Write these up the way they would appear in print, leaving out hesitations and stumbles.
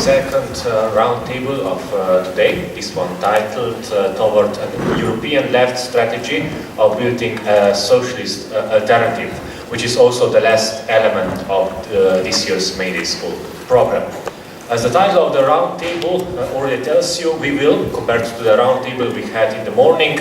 second roundtable of today, this one titled Toward an European Left Strategy of Building a Socialist Alternative, which is also the last element of this year's May Day School program. As the title of the roundtable already tells you, we will, compared to the roundtable we had in the morning,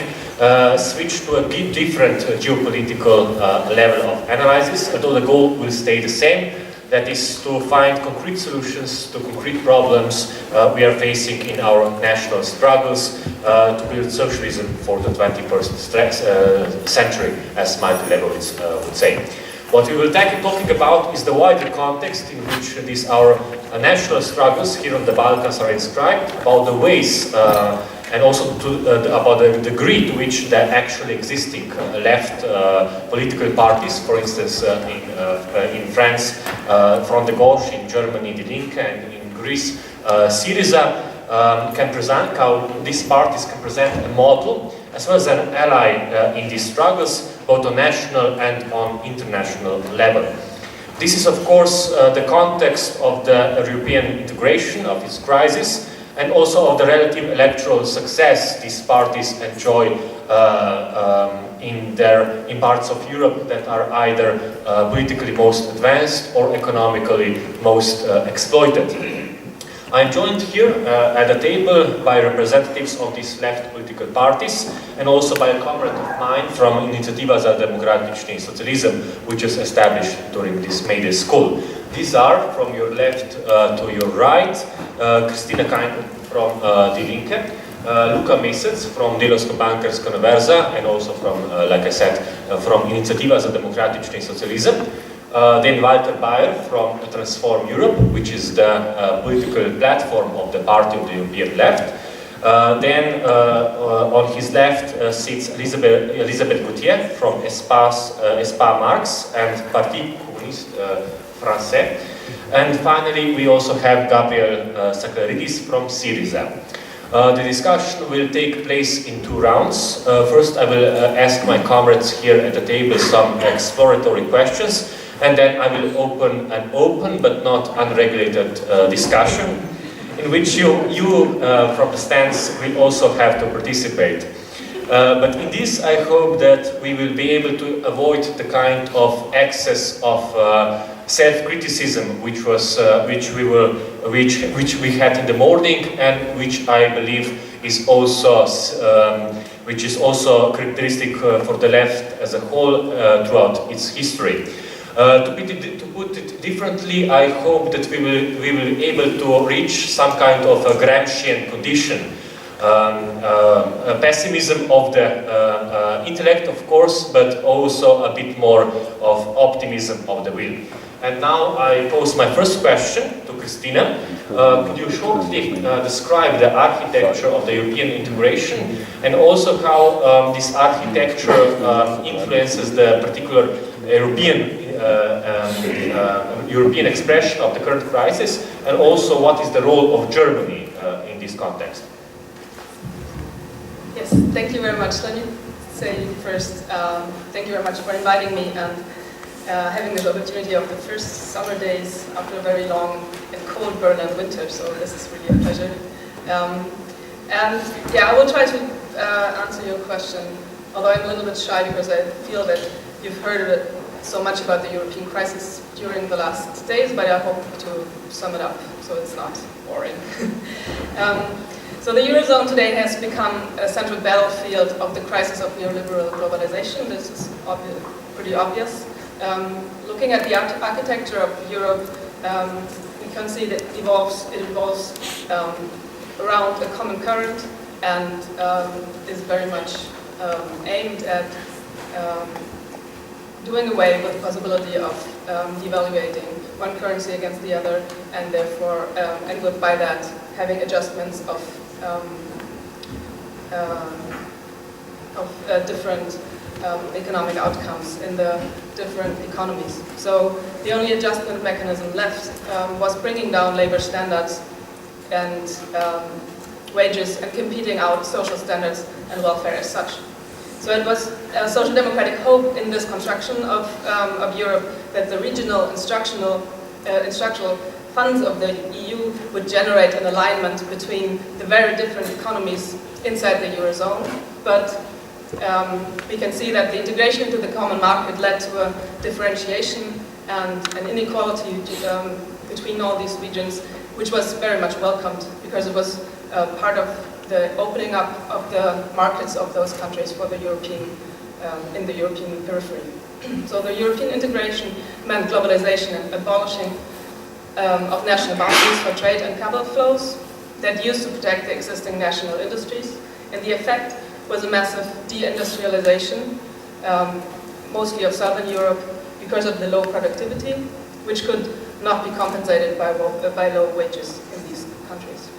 switch to a bit different geopolitical level of analysis, although the goal will stay the same. That is to find concrete solutions to concrete problems we are facing in our national struggles to build socialism for the 21st century, as Michael Lebowitz would say. What we will talking about is the wider context in which these our national struggles here on the Balkans are inscribed, about the ways and also about the degree to which the actually existing left political parties, for instance, in France, Front de Gauche, in Germany, Die Linke, and in Greece, Syriza, can present, how these parties can present a model as well as an ally in these struggles, both on national and on international level. This is, of course, the context of the European integration, of its crisis, and also of the relative electoral success these parties enjoy in parts of Europe that are either politically most advanced or economically most exploited. I am joined here at the table by representatives of these left political parties and also by a comrade of mine from Initiativa za Demokratični Socialism, which was established during this May Day School. These are, from your left to your right, Kristina Kain from Die Linke, Luka Mesec from Delovsko-bankarska univerza, and also from, like I said, from Initiativa za Demokratični Socialism. Then Walter Bayer from Transform Europe, which is the political platform of the party of the European left. Then on his left sits Elisabeth Gauthier from Espace Marx and Parti Communiste Français. And finally, we also have Gabriel Saklaridis from Syriza. The discussion will take place in two rounds. First, I will ask my comrades here at the table some exploratory questions, and then I will open an open but not unregulated discussion in which you from the stands will also have to participate. But in this I hope that we will be able to avoid the kind of excess of self-criticism which we had in the morning, and which I believe is also characteristic for the left as a whole throughout its history. To put it differently, I hope that we will be able to reach some kind of a Gramscian condition, a pessimism of the intellect, of course, but also a bit more of optimism of the will. And now I pose my first question to Kristina. Could you shortly describe the architecture of the European integration, and also how this architecture influences the particular European expression of the current crisis, and also what is the role of Germany in this context? Yes, thank you very much. Let me say first, thank you very much for inviting me and having this opportunity of the first summer days after a very long and cold Berlin winter, so this is really a pleasure. And yeah, I will try to answer your question, although I'm a little bit shy because I feel that you've heard of it so much about the European crisis during the last days, but I hope to sum it up so it's not boring. So the Eurozone today has become a central battlefield of the crisis of neoliberal globalization. This is pretty obvious. Looking at the architecture of Europe, we can see that it evolves around a common current and is very much aimed at doing away with the possibility of devaluating one currency against the other, and therefore, and by that having adjustments of different economic outcomes in the different economies. So the only adjustment mechanism left was bringing down labor standards and wages and competing out social standards and welfare as such. So it was a social democratic hope in this construction of Europe that the regional and structural funds of the EU would generate an alignment between the very different economies inside the Eurozone, but we can see that the integration into the common market led to a differentiation and an inequality between all these regions, which was very much welcomed because it was part of the opening up of the markets of those countries for the European, in the European periphery. So the European integration meant globalization and abolishing of national boundaries for trade and capital flows that used to protect the existing national industries. And the effect was a massive deindustrialization, mostly of Southern Europe, because of the low productivity, which could not be compensated by low wages in these countries.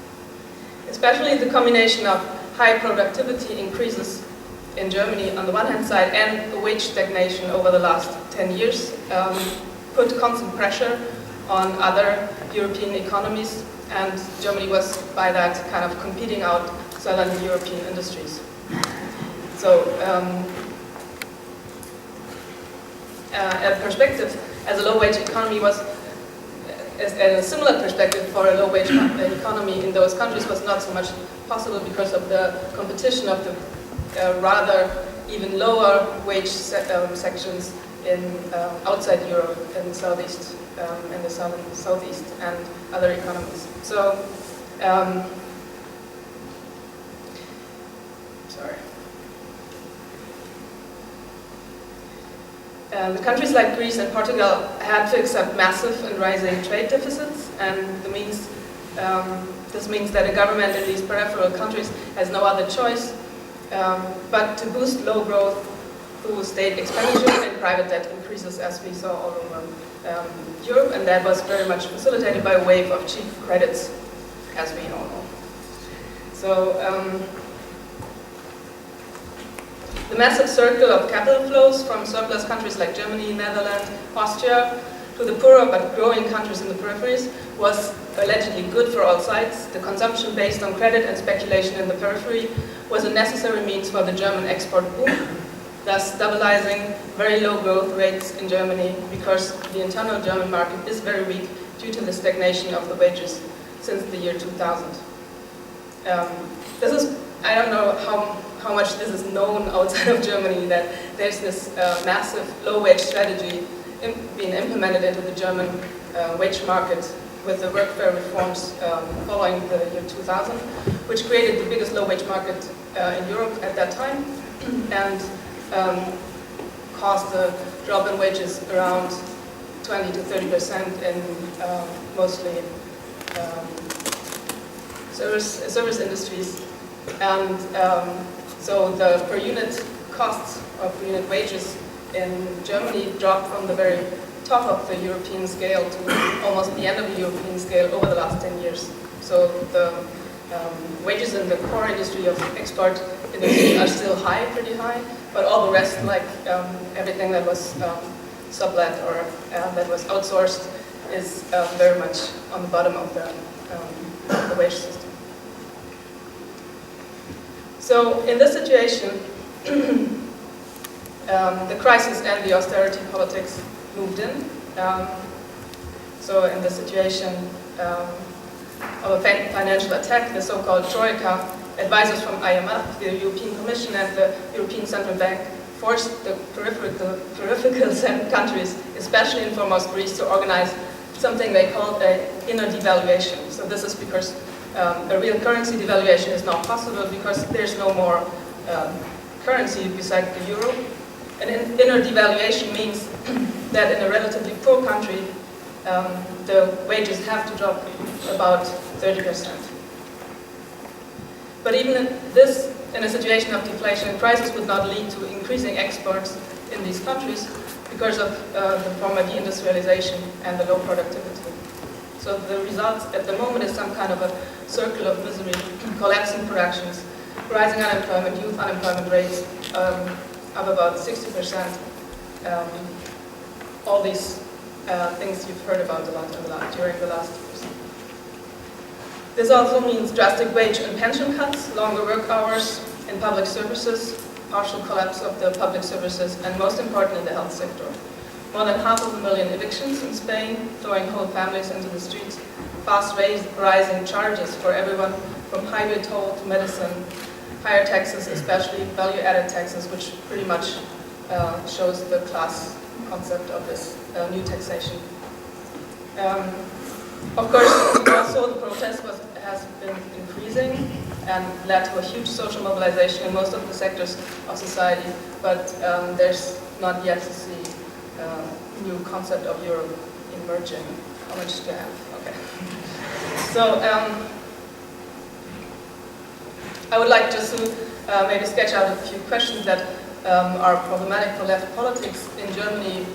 Especially the combination of high productivity increases in Germany on the one hand side and the wage stagnation over the last 10 years put constant pressure on other European economies, and Germany was by that kind of competing out Southern European industries. So a perspective as a low-wage economy was, a similar perspective for a low-wage economy in those countries was not so much possible because of the competition of the rather even lower wage sections in outside Europe and Southeast, and the Southeast and other economies. So, sorry. The countries like Greece and Portugal had to accept massive and rising trade deficits, and this means that a government in these peripheral countries has no other choice but to boost low growth through state expenditure and private debt increases, as we saw all over Europe, and that was very much facilitated by a wave of cheap credits, as we all know. So the massive circle of capital flows from surplus countries like Germany, Netherlands, Austria, to the poorer but growing countries in the peripheries was allegedly good for all sides. The consumption based on credit and speculation in the periphery was a necessary means for the German export boom, thus stabilizing very low growth rates in Germany because the internal German market is very weak due to the stagnation of the wages since the year 2000. This is, I don't know how much this is known outside of Germany, that there's this massive low-wage strategy being implemented into the German wage market with the workfare reforms following the year 2000, which created the biggest low-wage market in Europe at that time, and caused a drop in wages around 20 to 30% in mostly service industries. And so the per unit costs or per unit wages in Germany dropped from the very top of the European scale to almost the end of the European scale over the last 10 years. So the wages in the core industry of export industry are still high, pretty high, but all the rest, like everything that was sublet or that was outsourced, is very much on the bottom of the wage system. So in this situation, the crisis and the austerity politics moved in. So in the situation of a financial attack, the so-called Troika, advisors from IMF, the European Commission and the European Central Bank forced the peripheral countries, especially in foremost Greece, to organize something they called an inner devaluation. So this is because a real currency devaluation is not possible because there's no more currency besides the euro. An inner devaluation means that in a relatively poor country, the wages have to drop about 30%. But even this, in a situation of deflation and crisis, would not lead to increasing exports in these countries because of the former deindustrialization and the low productivity. So the result at the moment is some kind of a circle of misery, collapsing productions, rising unemployment, youth unemployment rates of about 60%. All these things you've heard about a lot during the last years. This also means drastic wage and pension cuts, longer work hours in public services, partial collapse of the public services, and most important in the health sector. more than 500,000 evictions in Spain, throwing whole families into the streets, fast rising charges for everyone, from highway toll to medicine, higher taxes, especially value-added taxes, which pretty much shows the class concept of this new taxation. Of course, also the protest has been increasing and led to a huge social mobilization in most of the sectors of society, but there's not yet to see new concept of Europe emerging. How much do I have? Okay. So I would like just to maybe sketch out a few questions that are problematic for left politics in Germany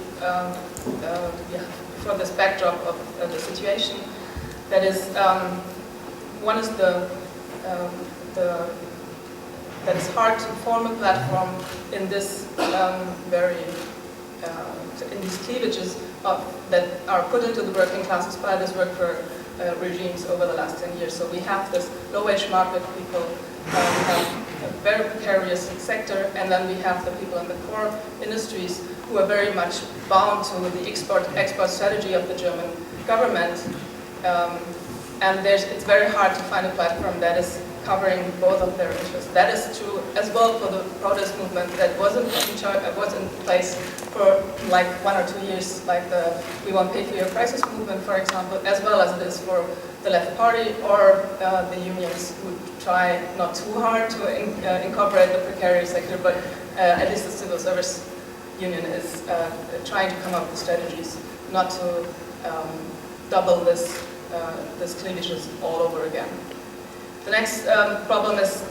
for this backdrop of the situation. That is, one is that it's hard to form a platform in this in these cleavages that are put into the working classes by this worker regimes over the last 10 years. So we have this low-wage market people, we have a very precarious sector, and then we have the people in the core industries who are very much bound to the export strategy of the German government. And it's very hard to find a platform that is covering both of their interests. That is true as well for the protest movement that was in place for like 1 or 2 years, like the We Won't Pay for Your Prices movement, for example, as well as it is for the Left Party or the unions who try not too hard to incorporate the precarious sector, but at least the civil service union is trying to come up with strategies not to double this cleavages all over again. The next problem is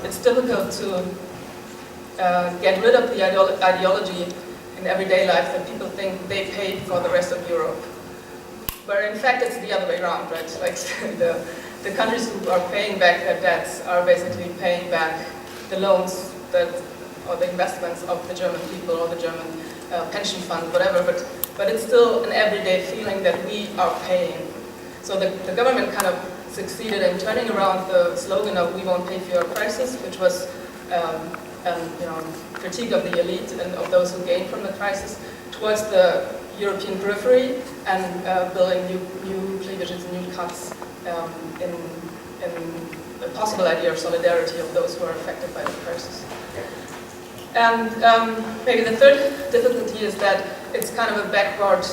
it's difficult to get rid of the ideology in everyday life that people think they paid for the rest of Europe. Where in fact it's the other way around, right? Like the countries who are paying back their debts are basically paying back the loans or the investments of the German people or the German pension fund, whatever, but it's still an everyday feeling that we are paying. So the government kind of succeeded in turning around the slogan of "We won't pay for your crisis," which was critique of the elite and of those who gained from the crisis, towards the European periphery and building new cleavages, new cuts in the possible idea of solidarity of those who are affected by the crisis. And maybe the third difficulty is that it's kind of a backward.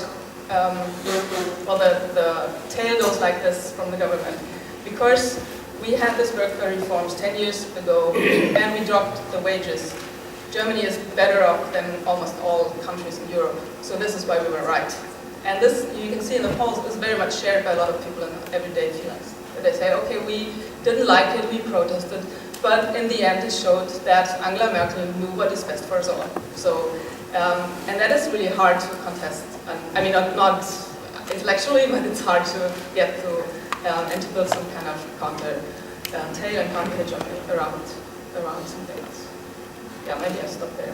The tail goes like this from the government. Because we had this worker reforms 10 years ago and we dropped the wages, Germany is better off than almost all countries in Europe. So this is why we were right. And this, you can see in the polls, is very much shared by a lot of people in everyday feelings. They say, okay, we didn't like it, we protested, but in the end it showed that Angela Merkel knew what is best for us all. So, and that is really hard to contest. I mean, not intellectually, but it's hard to get through and to build some kind of counter tail and counter pitch around some things. Yeah, maybe I'll stop there.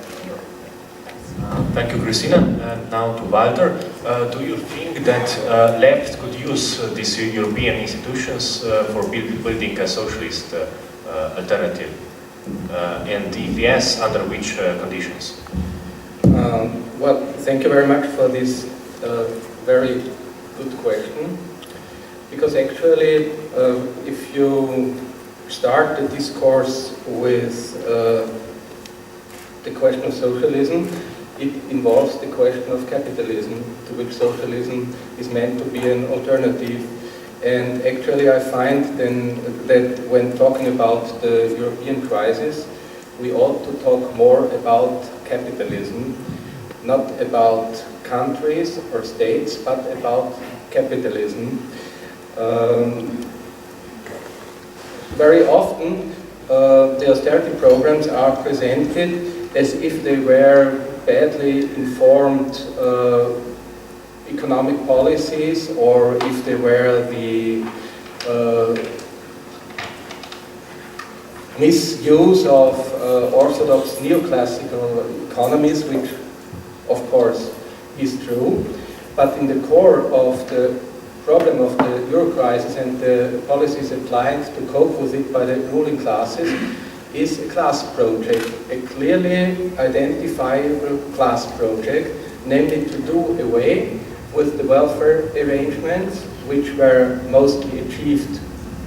Thank you, Christina. And now to Walter. Do you think that left could use these European institutions for building a socialist alternative? And if yes, under which conditions? Well, thank you very much for this very good question. Because actually, if you start the discourse with the question of socialism, it involves the question of capitalism, to which socialism is meant to be an alternative. And actually I find then that when talking about the European crisis, we ought to talk more about capitalism, not about countries or states, but about capitalism. Very often the austerity programs are presented as if they were badly informed economic policies, or if they were the misuse of orthodox neoclassical economies, which of course is true. But in the core of the problem of the Euro crisis and the policies applied to cope with it by the ruling classes is a class project, a clearly identifiable class project, namely to do away with the welfare arrangements which were mostly achieved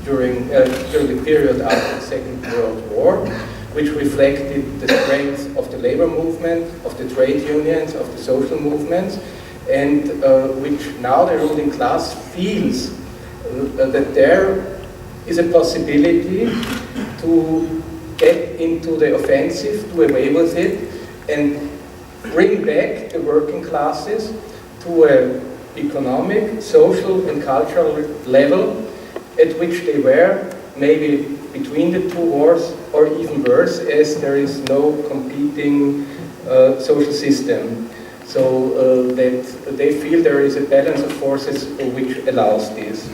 during the period after the Second World War, which reflected the strength of the labor movement, of the trade unions, of the social movements, and which now the ruling class feels that there is a possibility to get into the offensive, do away with it, and bring back the working classes to an economic, social, and cultural level at which they were maybe between the two wars, or even worse, as there is no competing social system. So that they feel there is a balance of forces which allows this.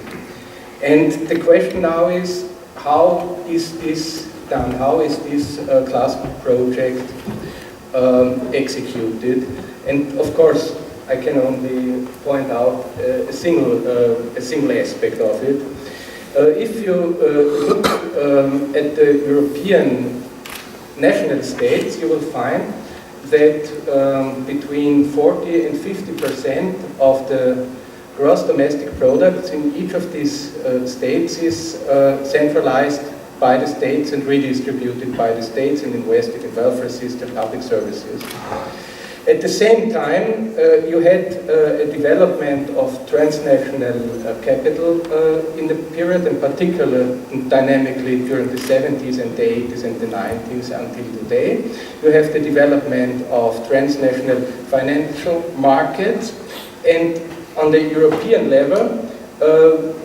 And the question now is, how is this done? How is this class project executed? And of course, I can only point out a single aspect of it. If you look at the European national states, you will find that between 40 and 50% of the gross domestic products in each of these states is centralized by the states and redistributed by the states and invested in welfare system, public services. At the same time, you had a development of transnational capital in the period, in particular dynamically during the 70s and the 80s and the 90s until today. You have the development of transnational financial markets, and on the European level,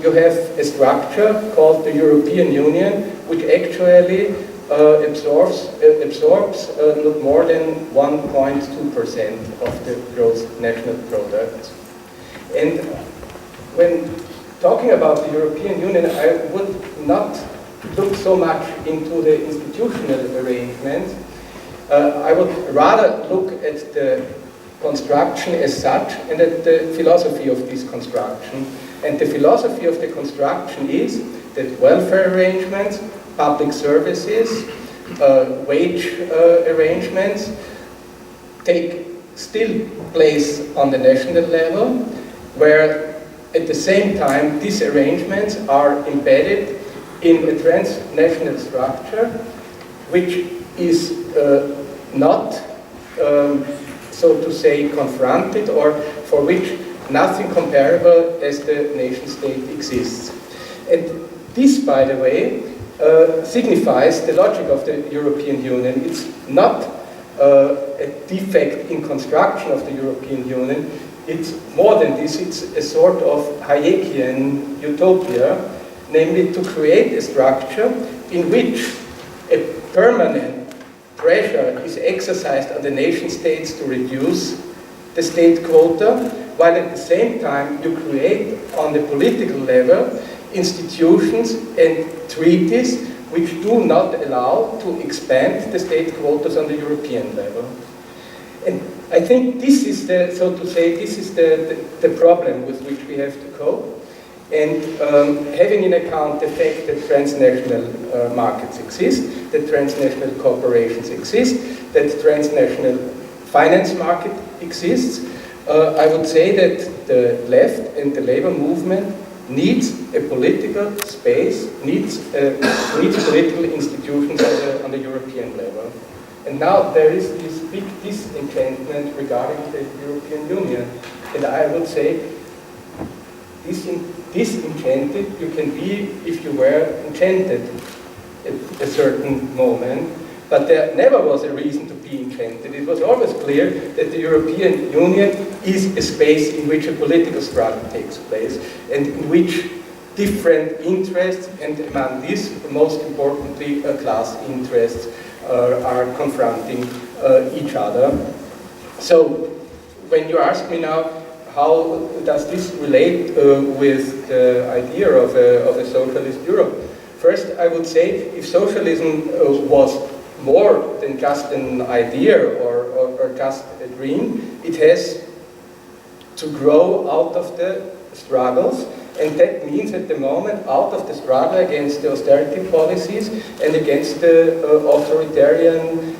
you have a structure called the European Union, which actually absorbs not more than 1.2% of the gross national product. And when talking about the European Union, I would not look so much into the institutional arrangements. I would rather look at the construction as such and at the philosophy of this construction. And the philosophy of the construction is that welfare arrangements, public services, wage arrangements take still place on the national level, where at the same time these arrangements are embedded in a transnational structure which is not, so to say, confronted, or for which nothing comparable as the nation state exists. And this, by the way, signifies the logic of the European Union. It's not a defect in construction of the European Union. It's more than this. It's a sort of Hayekian utopia, namely to create a structure in which a permanent pressure is exercised on the nation states to reduce the state quota, while at the same time you create on the political level institutions and treaties which do not allow to expand the state quotas on the European level. And I think this is the, so to say, this is the problem with which we have to cope. And having in account the fact that transnational markets exist, that transnational corporations exist, that transnational finance market exists, I would say that the left and the labor movement needs a political space, needs political institutions on the European level. And now there is this big disenchantment regarding the European Union. And I would say disenchanted you can be if you were enchanted at a certain moment, but there never was a reason to be enchanted. It was always clear that the European Union is a space in which a political struggle takes place, and in which different interests, and among these, most importantly, class interests, are confronting each other. So, when you ask me now, how does this relate with the idea of a socialist Europe? First, I would say, if socialism was more than just an idea or just a dream, it has to grow out of the struggles, and that means at the moment out of the struggle against the austerity policies and against the authoritarian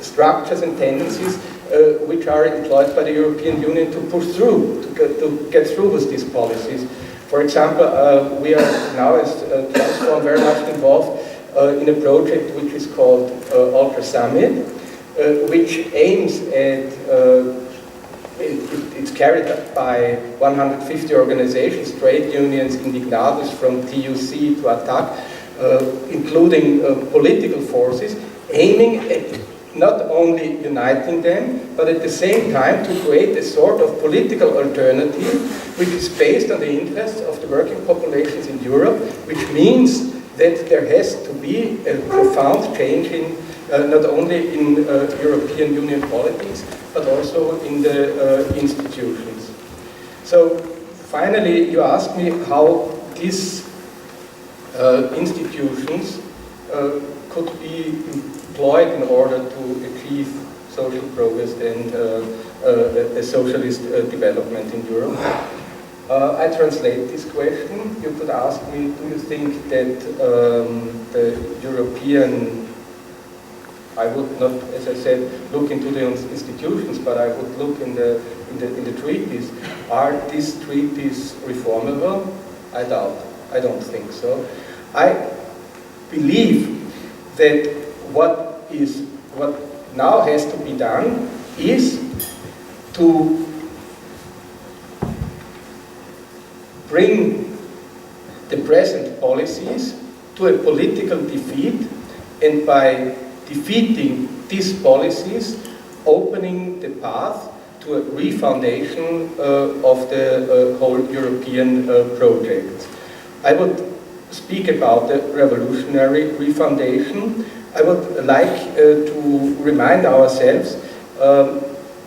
structures and tendencies which are employed by the European Union to push through, to get through with these policies. For example, we are now as Transform very much involved in a project which is called Ultra Summit, which aims at, it's carried out by 150 organizations, trade unions, indignados from TUC to ATTAC, including political forces, aiming at not only uniting them, but at the same time to create a sort of political alternative which is based on the interests of the working populations in Europe, which means that there has to be a profound change in not only in European Union politics, but also in the institutions. So finally, you asked me how these institutions could be employed in order to achieve social progress and a socialist development in Europe. I translate this question. You could ask me, do you think that the European, I would not, as I said, look into the institutions, but I would look in the treaties. Are these treaties reformable? I doubt. I don't think so. I believe that what now has to be done is to bring the present policies to a political defeat, and by defeating these policies, opening the path to a refoundation of the whole European project. I would speak about the revolutionary refoundation. I would like to remind ourselves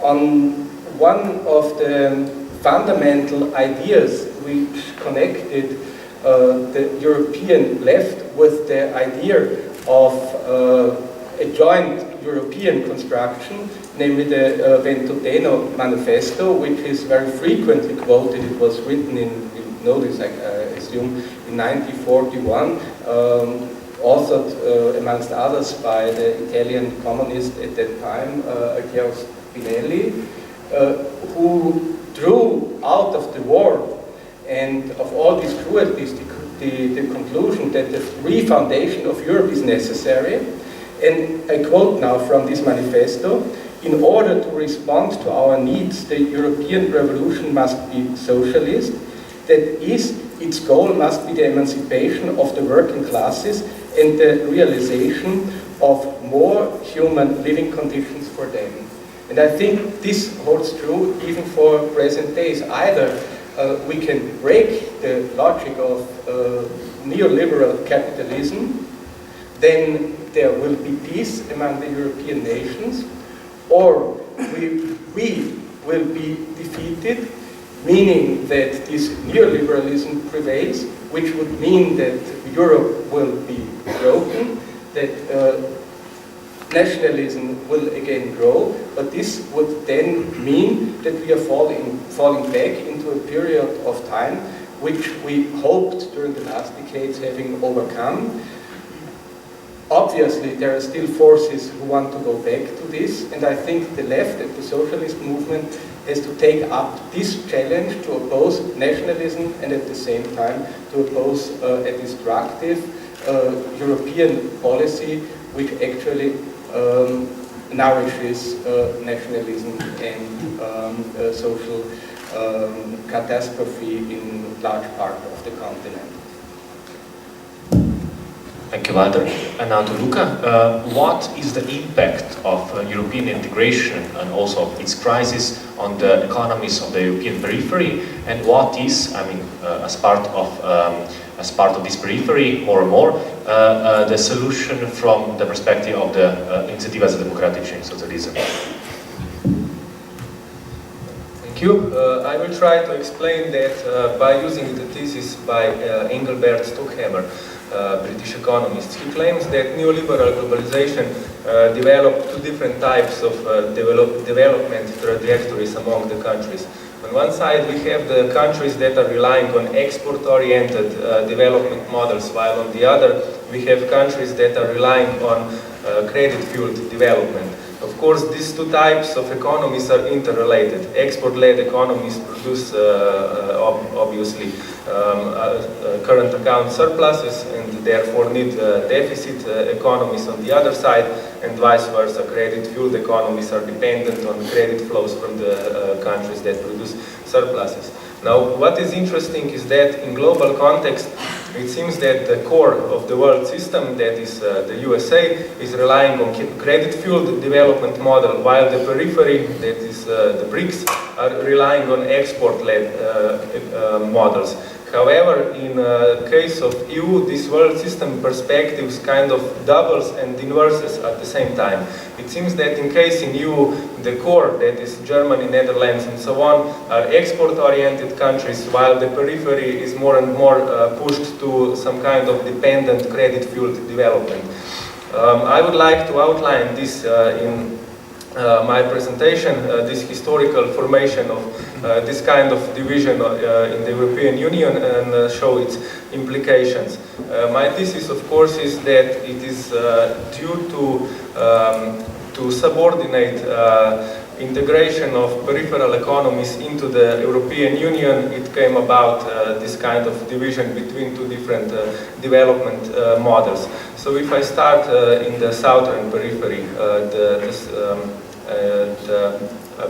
on one of the fundamental ideas which connected the European left with the idea of a joint European construction, namely the Ventoteno Manifesto, which is very frequently quoted. It was written in notice, I assume, in 1941, authored, amongst others, by the Italian communist at that time, Altiero Spinelli, who drew out of the war and of all these cruelties the conclusion that the refoundation of Europe is necessary. And I quote now from this manifesto: "In order to respond to our needs, the European revolution must be socialist. That is, its goal must be the emancipation of the working classes and the realization of more human living conditions for them." And I think this holds true even for present days. Either we can break the logic of neoliberal capitalism, then there will be peace among the European nations, or we will be defeated, meaning that this neoliberalism prevails, which would mean that Europe will be broken, that nationalism will again grow, but this would then mean that we are falling back into a period of time which we hoped during the last decades having overcome. Obviously, there are still forces who want to go back to this, and I think the left and the socialist movement has to take up this challenge to oppose nationalism and at the same time to oppose a destructive European policy which actually nourishes nationalism and social catastrophe in large part of the continent. Thank you, Walter. And now to Luca. What is the impact of European integration and also its crisis on the economies of the European periphery? And what is, I mean, as part of this periphery, more and more, the solution from the perspective of the Initiativa za Demokratični Socializam? Thank you. I will try to explain that by using the thesis by Engelbert Stockhammer, British economist. He claims that neoliberal globalization developed two different types of development trajectories among the countries. On one side, we have the countries that are relying on export-oriented development models, while on the other, we have countries that are relying on credit-fueled development. Of course, these two types of economies are interrelated. Export-led economies produce, obviously, current account surpluses and therefore need deficit economies on the other side, and vice versa. Credit-fueled economies are dependent on credit flows from the countries that produce surpluses. Now, what is interesting is that in global context, it seems that the core of the world system, that is the USA, is relying on credit-fueled development model, while the periphery, that is the BRICS, are relying on export-led models. However, in case of EU, this world system perspectives kind of doubles and inverses at the same time. It seems that in case in EU, the core, that is Germany, Netherlands, and so on, are export-oriented countries, while the periphery is more and more pushed to some kind of dependent credit-fueled development. I would like to outline this in my presentation, this historical formation of this kind of division in the European Union, and show its implications. My thesis, of course, is that it is due to subordinate integration of peripheral economies into the European Union. It came about this kind of division between two different development models. So if I start in the southern periphery, the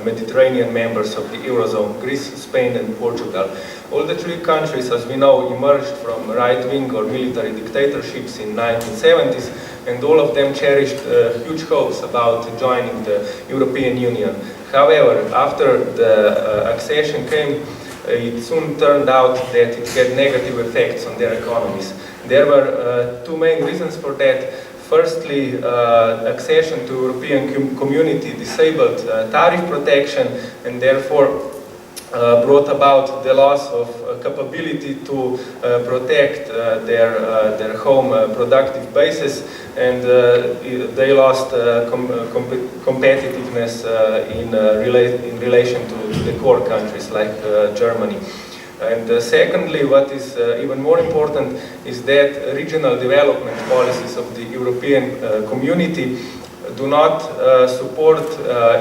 Mediterranean members of the Eurozone, Greece, Spain and Portugal. All the three countries, as we know, emerged from right-wing or military dictatorships in 1970s, and all of them cherished huge hopes about joining the European Union. However, after the accession came, it soon turned out that it had negative effects on their economies. There were two main reasons for that. Firstly, accession to European community disabled tariff protection and therefore brought about the loss of capability to protect their home productive bases, and they lost competitiveness in relation to the core countries like Germany. And secondly, what is even more important is that regional development policies of the European community do not support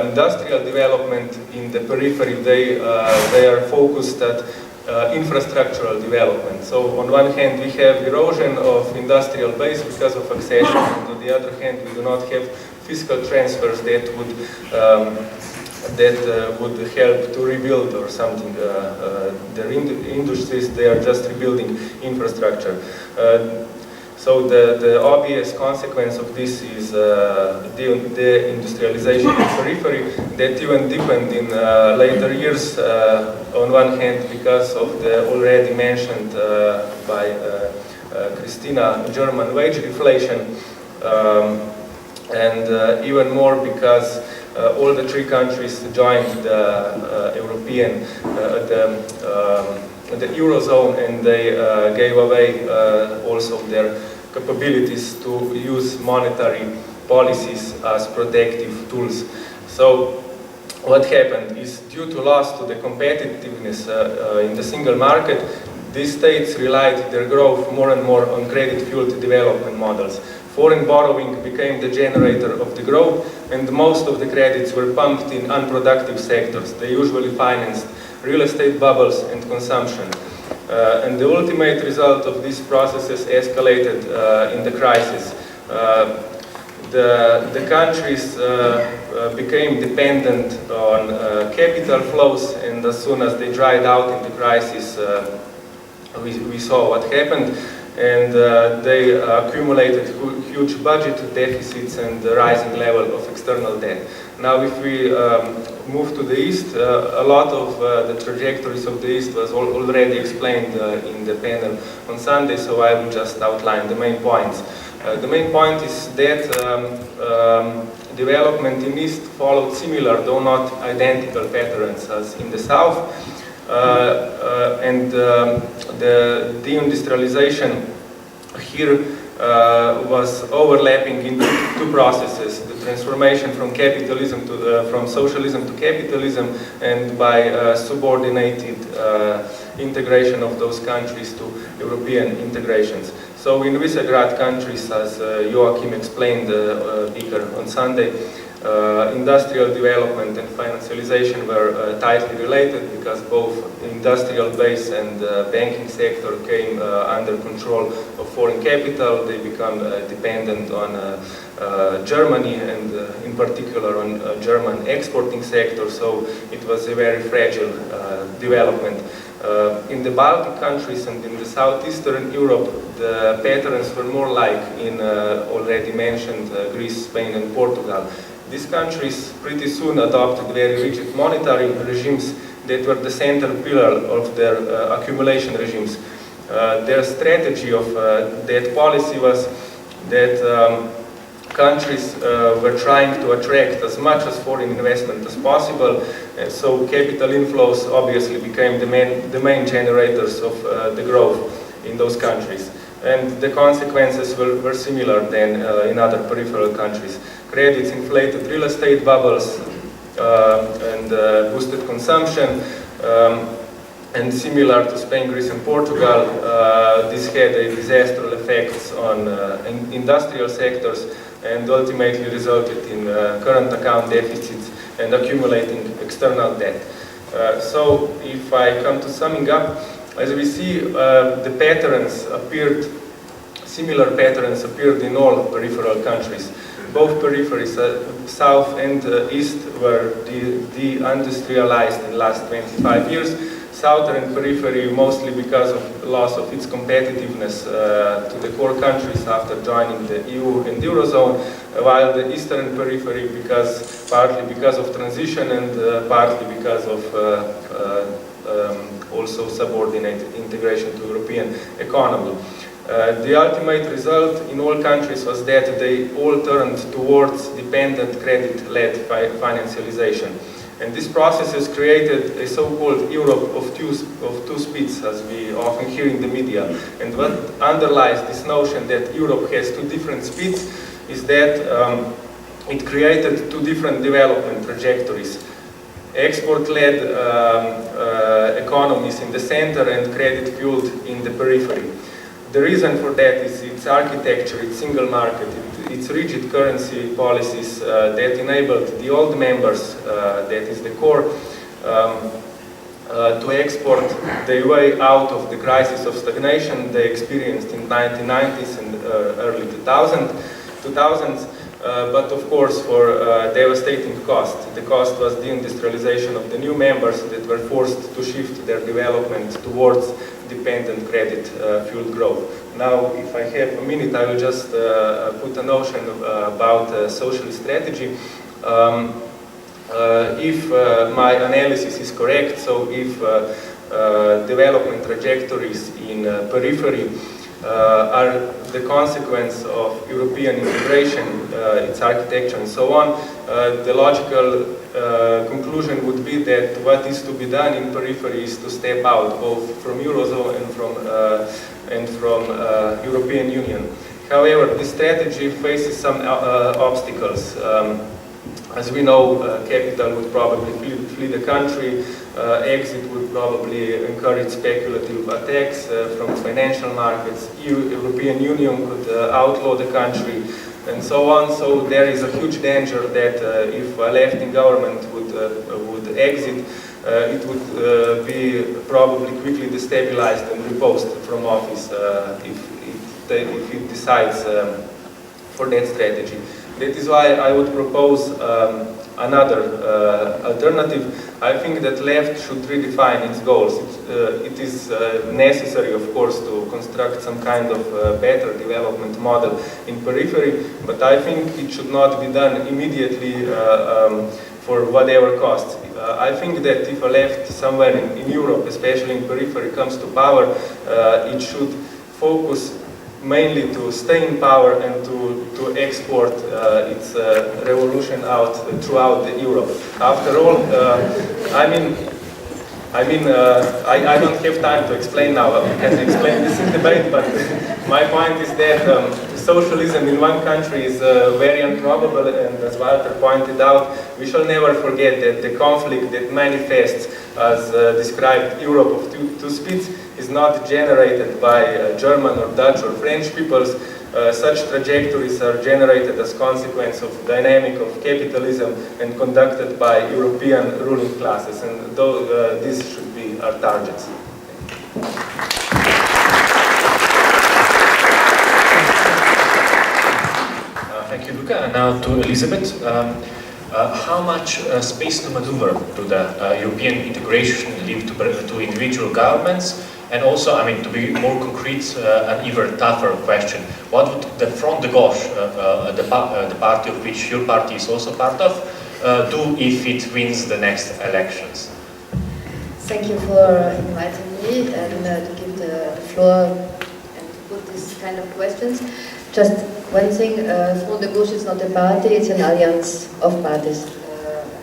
industrial development in the periphery. They are focused at infrastructural development. So on one hand we have erosion of industrial base because of accession, and on the other hand we do not have fiscal transfers that would help to rebuild or something. Their industries, they are just rebuilding infrastructure. So the obvious consequence of this is the industrialization of the periphery that even deepened in later years, on one hand because of the already mentioned by Christina German wage deflation, and even more because all the three countries joined the the Eurozone, and they gave away also their capabilities to use monetary policies as protective tools. So what happened is, due to loss to the competitiveness in the single market, these states relied their growth more and more on credit-fueled development models. Foreign borrowing became the generator of the growth, and most of the credits were pumped in unproductive sectors. They usually financed real estate bubbles and consumption. And the ultimate result of these processes escalated in the crisis. The countries became dependent on capital flows, and as soon as they dried out in the crisis, we saw what happened. And they accumulated huge budget deficits and the rising level of external debt. Now if we move to the East, a lot of the trajectories of the East was already explained in the panel on Sunday, so I will just outline the main points. The main point is that development in East followed similar, though not identical patterns as in the South. And the deindustrialization here was overlapping in two processes: the transformation from capitalism to from socialism to capitalism, and by subordinated integration of those countries to European integrations. So in Visegrad countries, as Joachim explained bigger on Sunday, Industrial development and financialization were tightly related because both industrial base and banking sector came under control of foreign capital. They become dependent on Germany and in particular on German exporting sector, so it was a very fragile development. In the Baltic countries and in the southeastern Europe, the patterns were more like in already mentioned Greece, Spain and Portugal. These countries pretty soon adopted very rigid monetary regimes that were the central pillar of their accumulation regimes. Their strategy of that policy was that countries were trying to attract as much as foreign investment as possible, and so capital inflows obviously became the main generators of the growth in those countries. And the consequences were similar than in other peripheral countries. Credits inflated real estate bubbles and boosted consumption. And similar to Spain, Greece and Portugal, this had a disastrous effects on industrial sectors and ultimately resulted in current account deficits and accumulating external debt. So if I come to summing up, as we see, the patterns appeared, similar patterns appeared in all peripheral countries. Both peripheries, south and east, were de-industrialized in the last 25 years. Southern periphery mostly because of the loss of its competitiveness to the core countries after joining the EU and Eurozone, while the eastern periphery partly because of transition and partly because of also subordinated integration to European economy. The ultimate result in all countries was that they all turned towards dependent credit-led financialization. And this process has created a so-called Europe of two speeds, as we often hear in the media. And what underlies this notion that Europe has two different speeds is that it created two different development trajectories. Export-led economies in the center and credit-fueled in the periphery. The reason for that is its architecture, its single market, its rigid currency policies that enabled the old members, that is the core, to export their way out of the crisis of stagnation they experienced in the 1990s and early 2000s, but of course for devastating cost. The cost was the industrialization of the new members that were forced to shift their development towards dependent credit-fueled growth. Now, if I have a minute, I will just put a notion about socialist strategy. If my analysis is correct, so if development trajectories in periphery are the consequence of European integration, its architecture and so on, the logical conclusion would be that what is to be done in periphery is to step out both from Eurozone and from European Union. However, this strategy faces some obstacles. As we know, capital would probably flee the country, exit would probably encourage speculative attacks from financial markets, European Union could outlaw the country, and so on. So there is a huge danger that if a left-wing government would exit, it would be probably quickly destabilized and reposed from office if it decides for that strategy. That is why I would propose another alternative. I think that left should redefine its goals. It is necessary, of course, to construct some kind of better development model in periphery, but I think it should not be done immediately for whatever cost. I think that if a left somewhere in Europe, especially in periphery, comes to power, it should focus mainly to stay in power and to export its revolution out throughout Europe. After all, I don't have time to explain now. We can explain this in debate, but my point is that socialism in one country is very improbable, and as Walter pointed out, we shall never forget that the conflict that manifests as described Europe of two speeds is not generated by German or Dutch or French peoples, Such trajectories are generated as consequence of dynamic of capitalism and conducted by European ruling classes, and these should be our targets. Thank you, Luca. And now to Elizabeth. How much space to maneuver do the European integration leave to individual governments? And also, I mean, to be more concrete, an even tougher question, what would the Front de Gauche, the party of which your party is also part of, do if it wins the next elections? Thank you for inviting me and to give the floor and to put this kind of questions. Just one thing, Front de Gauche is not a party, it's an alliance of parties.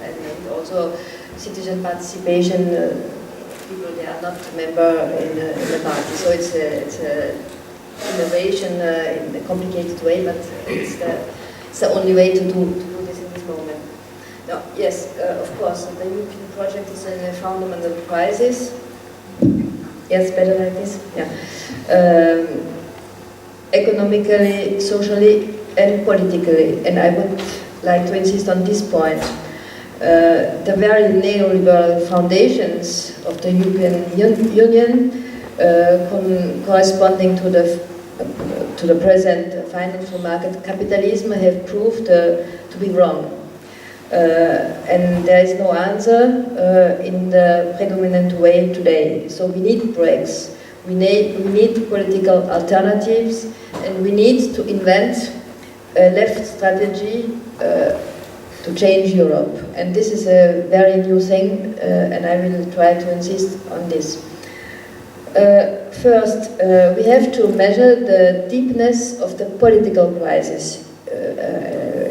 And also citizen participation, people, they are not a member in the party. So it's a innovation in a complicated way, but it's the only way to do this in this moment. Now, yes, of course, the European project is in a fundamental crisis. Yes, better like this? Yeah. Economically, socially, and politically. And I would like to insist on this point. The very neoliberal foundations of the European Union, corresponding to the present financial market capitalism, have proved to be wrong. And there is no answer in the predominant way today. So we need breaks. We need political alternatives, and we need to invent a left strategy to change Europe. And this is a very new thing, and I will try to insist on this. First, we have to measure the deepness of the political crisis.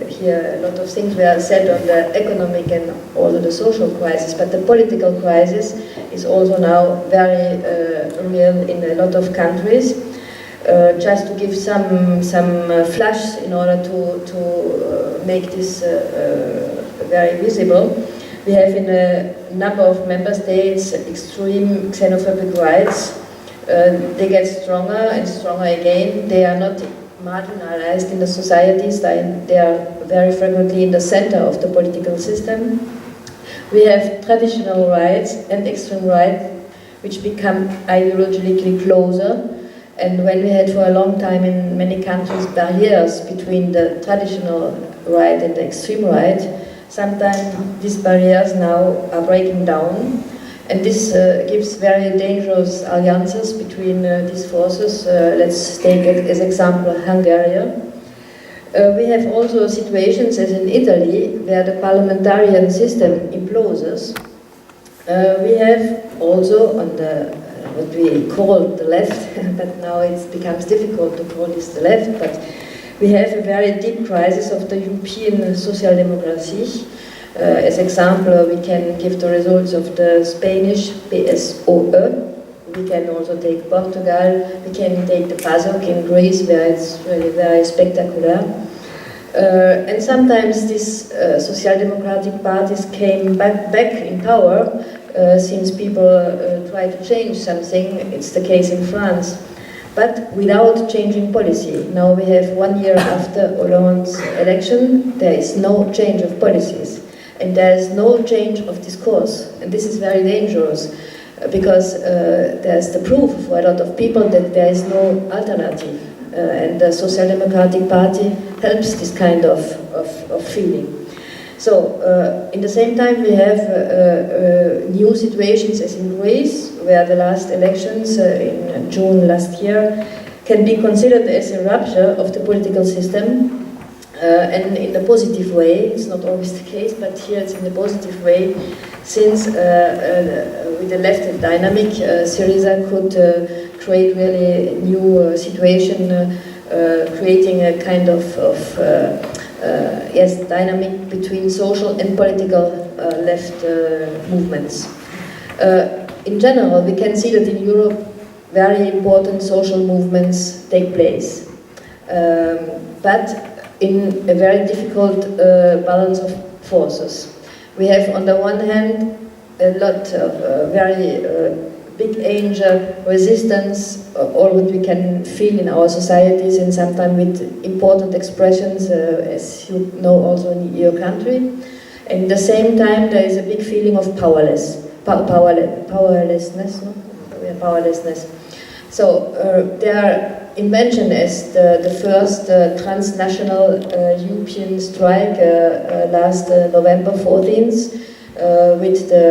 Here, a lot of things were said on the economic and also the social crisis, but the political crisis is also now very real in a lot of countries. Just to give some flash in order to make this very visible, we have in a number of member states extreme xenophobic rights. They get stronger and stronger again. They are not marginalized in the societies, they are very frequently in the center of the political system. We have traditional rights and extreme rights which become ideologically closer, and when we had for a long time in many countries barriers between the traditional right and the extreme right, sometimes these barriers now are breaking down. And this gives very dangerous alliances between these forces. Let's take as example Hungary. We have also situations as in Italy where the parliamentarian system implodes. We have also on the what we call the left, but now it becomes difficult to call this the left, but we have a very deep crisis of the European social democracy. As example, we can give the results of the Spanish PSOE. We can also take Portugal. We can take the PASOK in Greece, where it's really very spectacular. And sometimes these social democratic parties came back in power since people try to change something. It's the case in France, but without changing policy. Now we have 1 year after Hollande's election, there is no change of policies. And there is no change of discourse. And this is very dangerous because there's the proof for a lot of people that there is no alternative. And the Social Democratic Party helps this kind of feeling. So, in the same time, we have new situations as in Greece, where the last elections in June last year can be considered as a rupture of the political system. And in a positive way, it's not always the case, but here it's in a positive way, since with the left dynamic, Syriza could create really a new situation, creating a kind of dynamic between social and political left movements. In general, we can see that in Europe, very important social movements take place. But in a very difficult balance of forces. We have on the one hand a lot of very big anger, resistance, all what we can feel in our societies, and sometimes with important expressions, as you know also in your country. And at the same time, there is a big feeling of powerlessness. No? Powerlessness. So they are invention as the first transnational European strike last November 14th, with the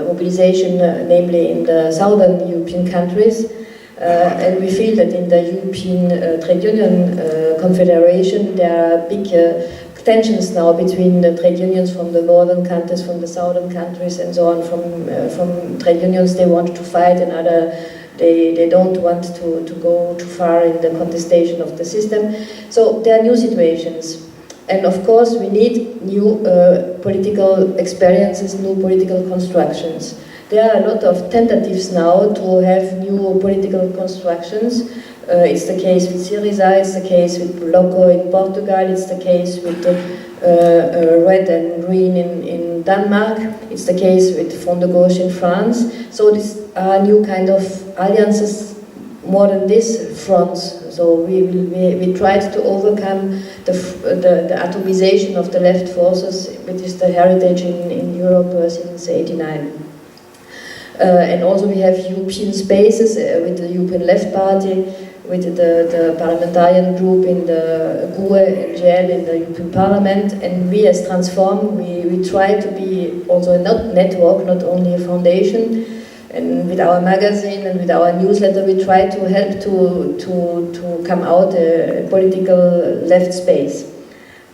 mobilization, namely in the southern European countries. And we feel that in the European Trade Union Confederation there are big tensions now between the trade unions from the northern countries, from the southern countries, and so on. From trade unions, they want to fight, and other they don't want to go too far in the contestation of the system. So there are new situations. And of course, we need new political experiences, new political constructions. There are a lot of tentatives now to have new political constructions. It's the case with Syriza, it's the case with Bloco in Portugal, it's the case with Red and Green in Denmark, it's the case with Front de Gauche in France. So these are new kind of alliances, more than this, fronts. So we tried to overcome the atomization of the left forces, which is the heritage in Europe since '89. And also we have European spaces with the European Left Party, with the parliamentarian group in the GUE and GL in the European Parliament. And we as Transform, we try to be also a network, not only a foundation. And with our magazine and with our newsletter, we try to help to come out a political left space.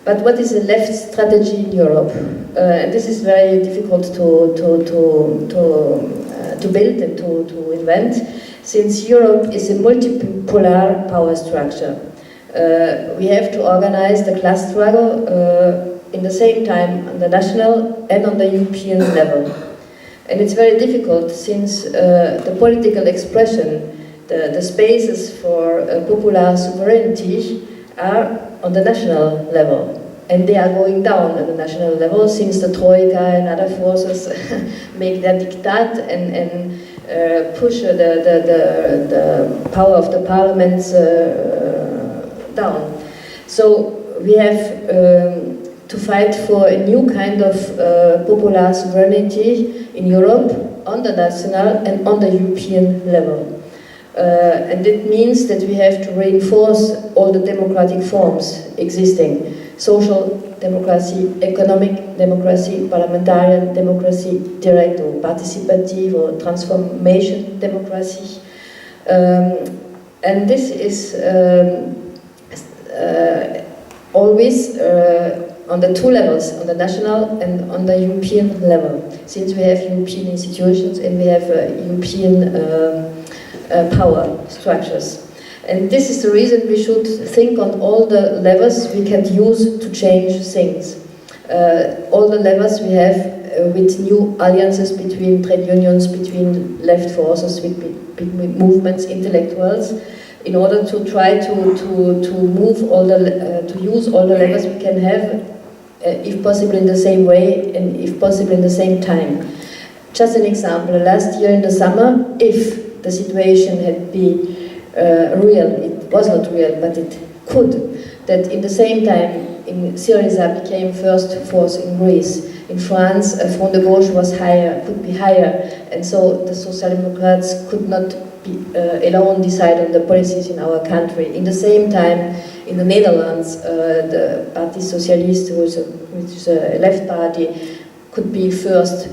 But what is a left strategy in Europe? And this is very difficult to build and to invent, since Europe is a multipolar power structure. We have to organize the class struggle in the same time on the national and on the European level. And it's very difficult, since the political expression, the spaces for popular sovereignty are on the national level. And they are going down at the national level, since the Troika and other forces make their diktat and push the power of the parliaments down. So we have to fight for a new kind of popular sovereignty in Europe, on the national and on the European level. And it means that we have to reinforce all the democratic forms existing: social democracy, economic democracy, parliamentarian democracy, direct or participative or transformation democracy. And this is always on the two levels, on the national and on the European level, since we have European institutions and we have European power structures. And this is the reason we should think on all the levers we can use to change things. All the levers we have with new alliances between trade unions, between left forces, with movements, intellectuals, in order to try to move all the, to use all the levers we can have, if possible in the same way and if possible in the same time. Just an example, last year in the summer, if the situation had been real, it was not real, but it could, that in the same time in Syriza became first force in Greece. In France, Front de Gauche was higher, could be higher, and so the Social Democrats could not be, alone decide on the policies in our country. In the same time, in the Netherlands, the Party Socialist, which is a left party, could be first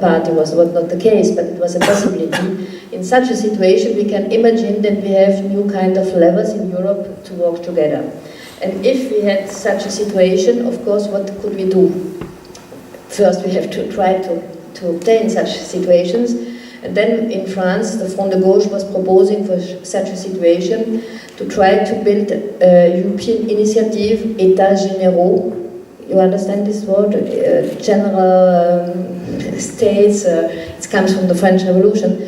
party. Was not the case, but it was a possibility. In such a situation, we can imagine that we have new kind of levers in Europe to work together. And if we had such a situation, of course, what could we do? First, we have to try to obtain such situations. And then in France, the Front de Gauche was proposing for such a situation to try to build a European initiative, États généraux. You understand this word? General states, it comes from the French Revolution,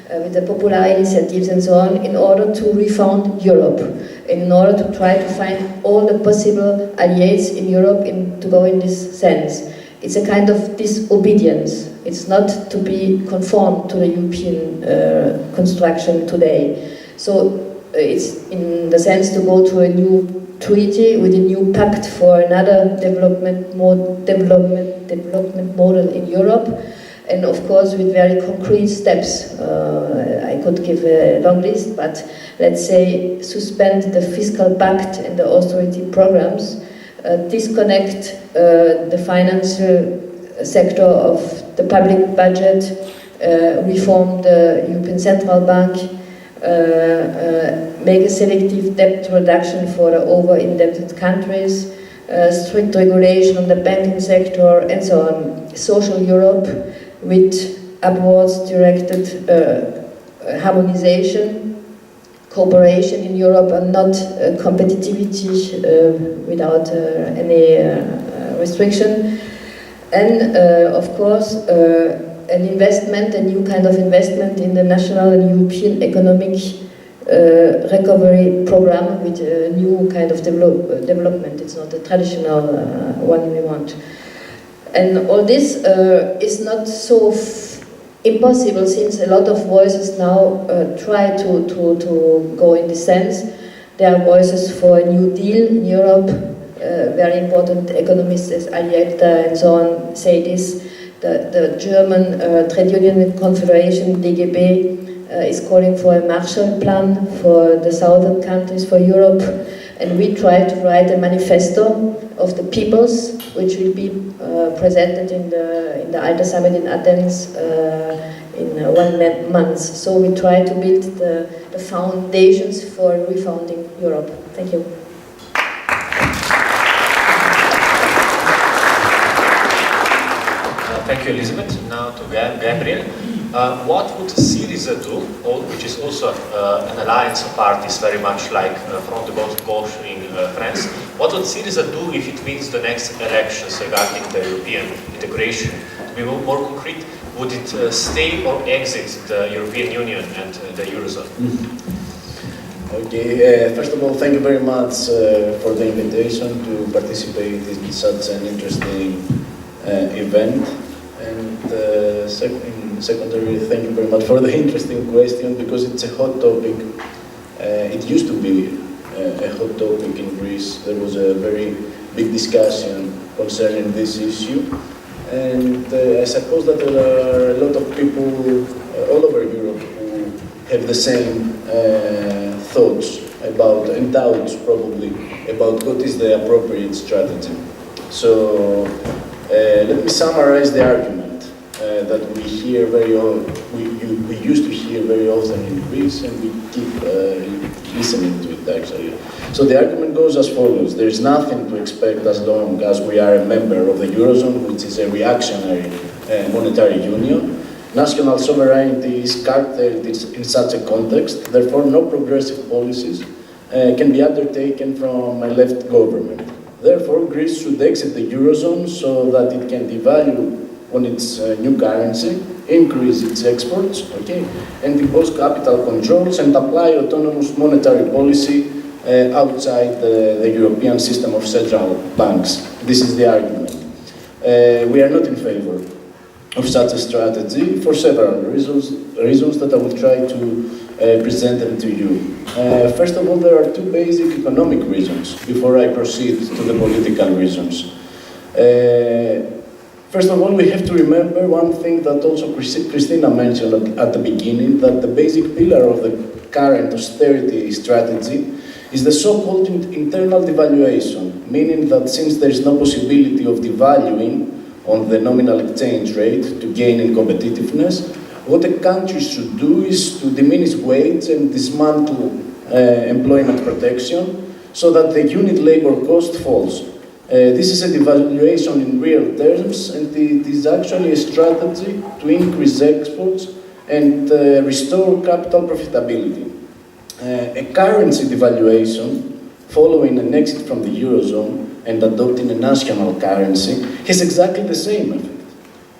with the popular initiatives and so on, in order to refound Europe, in order to try to find all the possible allies in Europe to go in this sense. it's a kind of disobedience. It's not to be conformed to the European construction today. So it's in the sense to go to a new treaty with a new pact for another development model in Europe, and of course with very concrete steps. I could give a long list, but let's say suspend the fiscal pact and the austerity programs, disconnect the financial sector of the public budget, reform the European Central Bank, make a selective debt reduction for the over-indebted countries, strict regulation on the banking sector, and so on. Social Europe with upwards directed harmonization, cooperation in Europe, and not competitivity without any restriction. And of course, an investment, a new kind of investment in the national and European economic recovery program with a new kind of development. It's not a traditional one we want. And all this is not so impossible, since a lot of voices now try to go in this sense. There are voices for a New Deal in Europe. Very important economists as Alietta and so on say this. The German Trade Union Confederation, DGB, is calling for a Marshall Plan for the southern countries, for Europe, and we try to write a manifesto of the peoples, which will be presented in the Alta Summit in Athens in 1 month. So we try to build the foundations for refounding Europe. Thank you. Thank you, Elizabeth. Now to Gabriel. What would Syriza do, which is also an alliance of parties very much like Front de Gauche in France, what would Syriza do if it wins the next elections regarding the European integration? To be more concrete, would it stay or exit the European Union and the Eurozone? Okay, first of all, thank you very much for the invitation to participate in such an interesting event. And secondary, thank you very much for the interesting question, because it's a hot topic. It used to be a hot topic in Greece. There was a very big discussion concerning this issue. And I suppose that there are a lot of people all over Europe who have the same thoughts about, and doubts probably, about what is the appropriate strategy. So let me summarize the argument that we hear we used to hear very often in Greece, and we keep listening to it actually. So the argument goes as follows: there is nothing to expect as long as we are a member of the Eurozone, which is a reactionary monetary union. National sovereignty is curtailed in such a context, therefore no progressive policies can be undertaken from a left government. Therefore, Greece should exit the Eurozone so that it can devalue on its new currency, increase its exports, okay, and impose capital controls and apply autonomous monetary policy outside the European system of central banks. This is the argument. We are not in favor of such a strategy for several reasons that I will try to present them to you. First of all, there are two basic economic reasons before I proceed to the political reasons. First of all, we have to remember one thing that also Christina mentioned at the beginning, that the basic pillar of the current austerity strategy is the so-called internal devaluation, meaning that since there is no possibility of devaluing on the nominal exchange rate to gain in competitiveness, what a country should do is to diminish wage and dismantle employment protection so that the unit labor cost falls. This is a devaluation in real terms, and it is actually a strategy to increase exports and restore capital profitability. A currency devaluation following an exit from the Eurozone and adopting a national currency has exactly the same effect.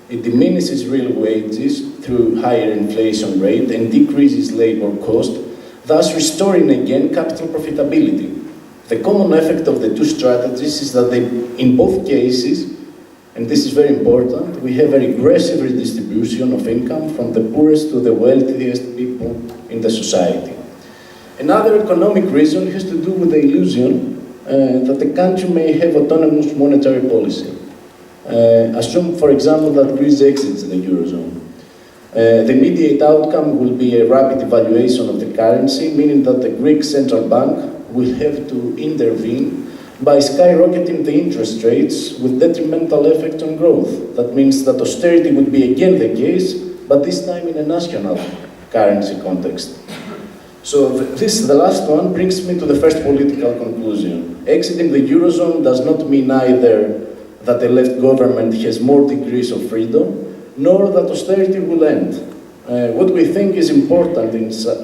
It diminishes real wages through higher inflation rate and decreases labor cost, thus restoring again capital profitability. The common effect of the two strategies is that they, in both cases, and this is very important, we have a regressive redistribution of income from the poorest to the wealthiest people in the society. Another economic reason has to do with the illusion that the country may have autonomous monetary policy. Assume, for example, that Greece exits the Eurozone. The immediate outcome will be a rapid devaluation of the currency, meaning that the Greek central bank will have to intervene by skyrocketing the interest rates with detrimental effect on growth. That means that austerity would be again the case, but this time in a national currency context. So the last one brings me to the first political conclusion. Exiting the Eurozone does not mean either that the left government has more degrees of freedom, nor that austerity will end. What we think is important in such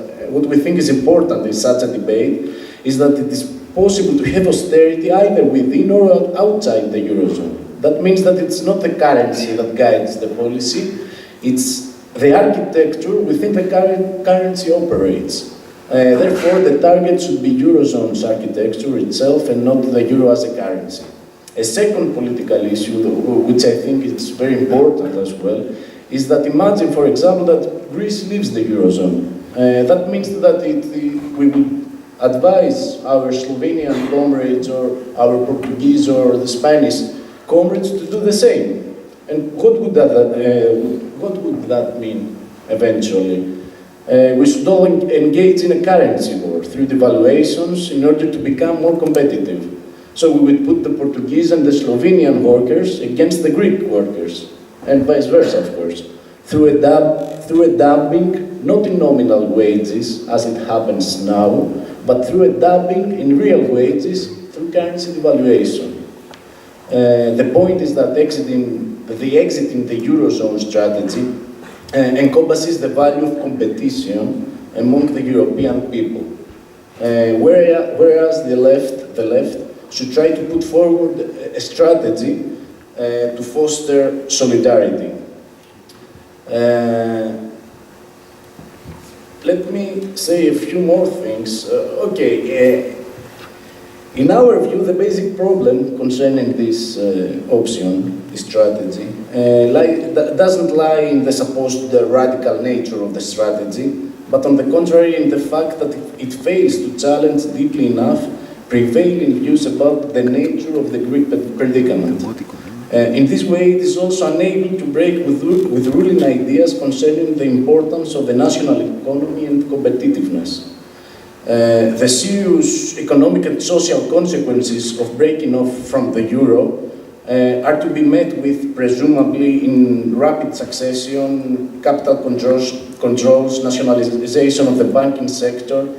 a debate is that it is possible to have austerity either within or outside the Eurozone. That means that it's not the currency that guides the policy, it's the architecture within the currency operates. Therefore, the target should be Eurozone's architecture itself and not the Euro as a currency. A second political issue, which I think is very important as well, is that imagine, for example, that Greece leaves the Eurozone. That means that we would advise our Slovenian comrades or our Portuguese or the Spanish comrades to do the same. And what would that mean eventually? We should all engage in a currency war through devaluations in order to become more competitive. So we would put the Portuguese and the Slovenian workers against the Greek workers, and vice versa, of course, through a dumping, not in nominal wages, as it happens now, but through a dumping in real wages through currency devaluation. The point is that exiting the Eurozone strategy encompasses the value of competition among the European people, whereas the left should try to put forward a strategy to foster solidarity. Let me say a few more things. In our view, the basic problem concerning this option, this strategy, doesn't lie in the supposed radical nature of the strategy, but on the contrary in the fact that it fails to challenge deeply enough prevailing views about the nature of the Greek predicament. In this way, it is also unable to break with ruling ideas concerning the importance of the national economy and competitiveness. The serious economic and social consequences of breaking off from the euro are to be met with, presumably, in rapid succession, capital controls, nationalization of the banking sector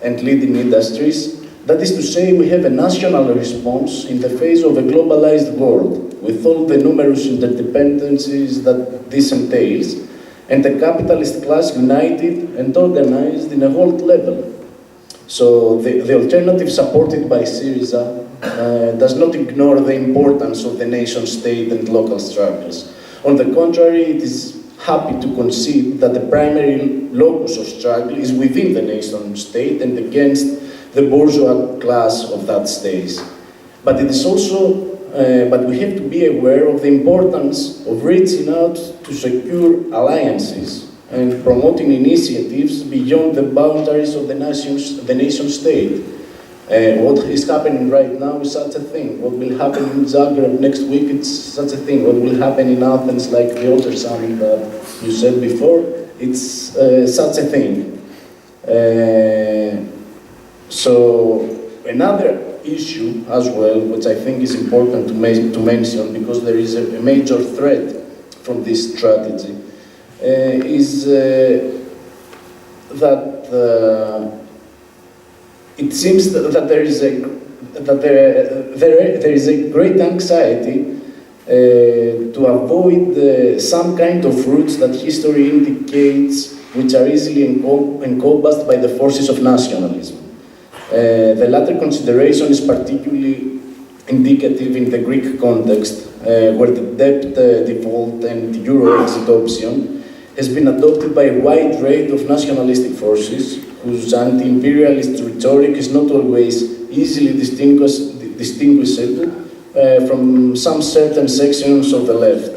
and leading industries. That is to say, we have a national response in the face of a globalized world, with all the numerous interdependencies that this entails, and the capitalist class united and organized in a world level. So the alternative supported by Syriza does not ignore the importance of the nation state and local struggles. On the contrary, it is happy to concede that the primary locus of struggle is within the nation state and against the bourgeois class of that state. But it is also, but we have to be aware of the importance of reaching out to secure alliances and promoting initiatives beyond the boundaries of the nation state. What is happening right now is such a thing. What will happen in Zagreb next week, it's such a thing. What will happen in Athens, like the other summit that you said before, it's such a thing. So another issue as well, which I think is important to mention, because there is a major threat from this strategy, is that it seems that there is a great anxiety to avoid some kind of routes that history indicates, which are easily encompassed by the forces of nationalism. The latter consideration is particularly indicative in the Greek context, where the debt default and euro exit option has been adopted by a wide range of nationalistic forces, whose anti-imperialist rhetoric is not always easily distinguishable from some certain sections of the left.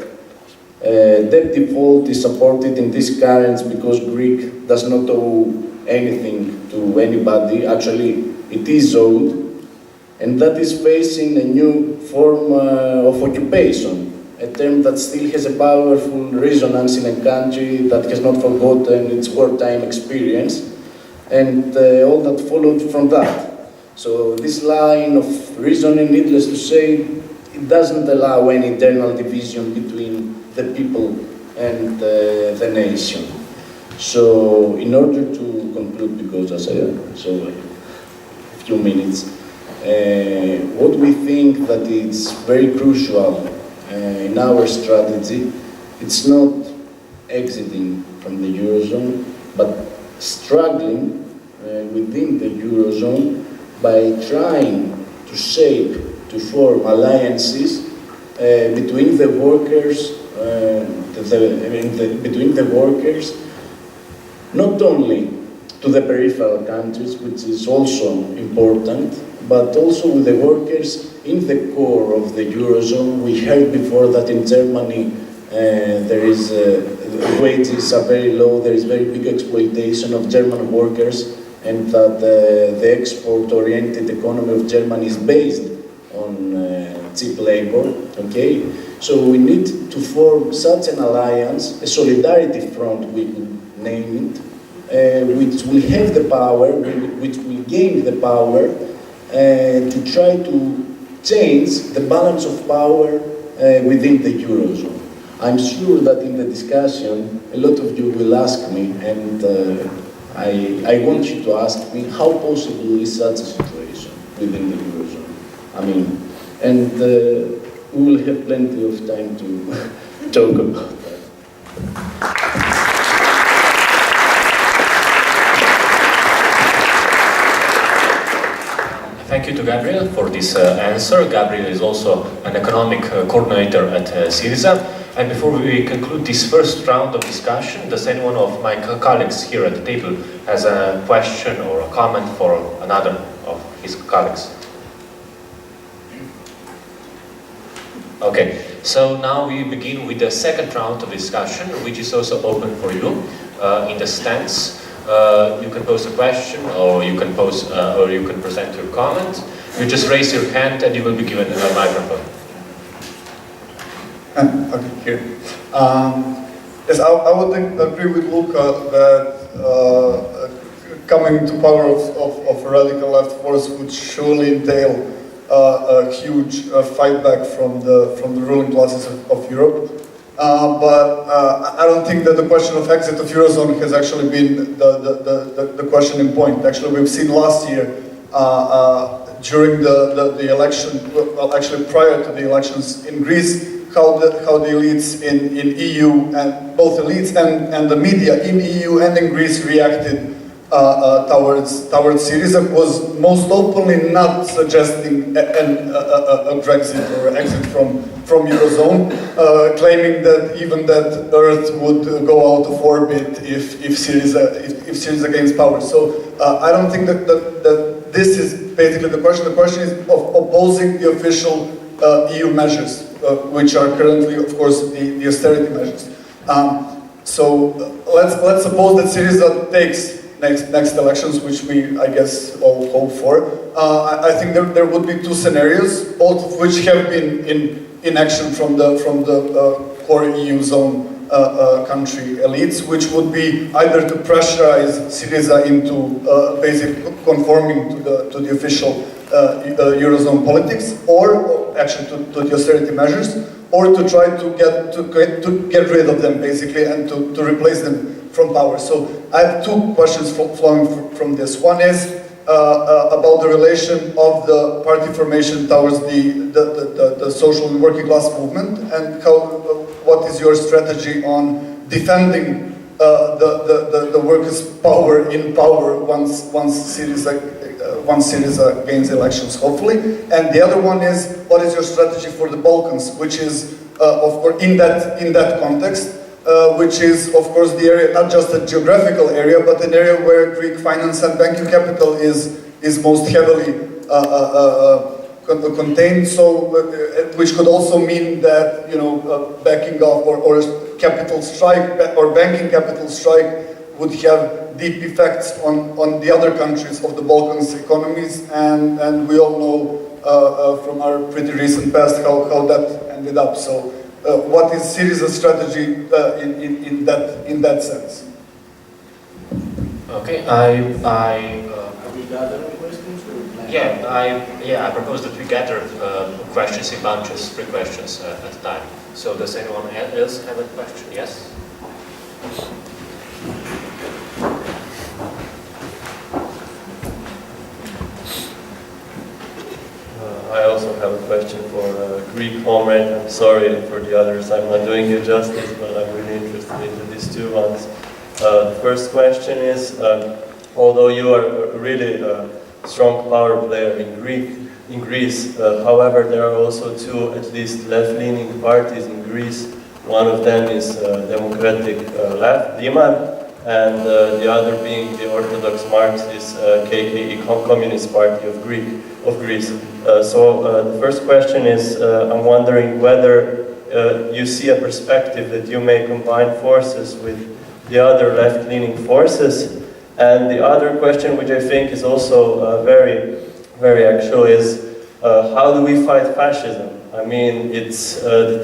Debt default is supported in these currents because Greek does not owe anything to anybody. Actually, it is owed, and that is facing a new form of occupation, a term that still has a powerful resonance in a country that has not forgotten its wartime experience, and all that followed from that. So this line of reasoning, needless to say, it doesn't allow any internal division between the people and the nation. So in order to conclude, because as I saw a few minutes, what we think that is very crucial in our strategy, it's not exiting from the Eurozone, but struggling within the Eurozone by trying to shape, to form alliances between the workers, between the workers, not only to the peripheral countries, which is also important, but also with the workers in the core of the Eurozone. We heard before that in Germany there is wages are very low, there is very big exploitation of German workers, and that the export-oriented economy of Germany is based on cheap labor, okay? So we need to form such an alliance, a solidarity front, we could name it, which will have the power, which will gain the power to try to change the balance of power within the Eurozone. I'm sure that in the discussion, a lot of you will ask me, and I want you to ask me, how possible is such a situation within the Eurozone? I mean, and we will have plenty of time to talk about that. Thank you to Gabriel for this answer. Gabriel is also an economic coordinator at Syriza. And before we conclude this first round of discussion, does anyone of my colleagues here at the table has a question or a comment for another of his colleagues? Okay, so now we begin with the second round of discussion, which is also open for you in the stance. You can pose a question, or you can pose, or you can present your comment. You just raise your hand, and you will be given a microphone. Okay, here. Yes, I would agree with Luca that coming to power of a radical left force would surely entail a huge fight back from the ruling classes of Europe. But I don't think that the question of exit of Eurozone has actually been the question in point. Actually, we've seen last year during the election, well, actually prior to the elections in Greece, how the elites in EU, and both elites and the media in EU and in Greece reacted towards Syriza, was most openly not suggesting a Brexit or exit from Eurozone, claiming that even that Earth would go out of orbit if Syriza gains power. So I don't think that this is basically the question. The question is of opposing the official EU measures, which are currently, of course, the austerity measures. So let's suppose that Syriza takes next elections, which we, I guess, all hope for. I think there would be two scenarios, both of which have been in action from the core EU zone country elites, which would be either to pressurize Syriza into basically conforming to the official Eurozone politics, or actually to the austerity measures, or to try to get rid of them basically and to replace them from power. So I have two questions flowing from this. One is about the relation of the party formation towards the social and working class movement, and what is your strategy on defending the workers' power in power once Syriza gains elections, hopefully. And the other one is, what is your strategy for the Balkans, which is, of course, in that context, which is, of course, the area, not just a geographical area, but an area where Greek finance and banking capital is most heavily contained, so which could also mean that backing off or capital strike or banking capital strike would have deep effects on the other countries of the Balkans economies, and we all know from our pretty recent past how that ended up. So, what is Syriza's strategy in that sense? Okay, Have we gathered questions? I propose that we gather questions in bunches, 3 questions at a time. So does anyone else have a question? Yes? I also have a question for Greek comrade. I'm sorry for the others, I'm not doing you justice, but I'm really interested in these 2 ones. The first question is, although you are really a strong power player in Greece, however, there are also 2 at least left-leaning parties in Greece. One of them is Democratic Left, DEMAN, and the other being the Orthodox Marxist KKE, Communist Party of Greece. So the first question is, I'm wondering whether you see a perspective that you may combine forces with the other left-leaning forces. And the other question, which I think is also very, very actual, is how do we fight fascism? I mean, it's the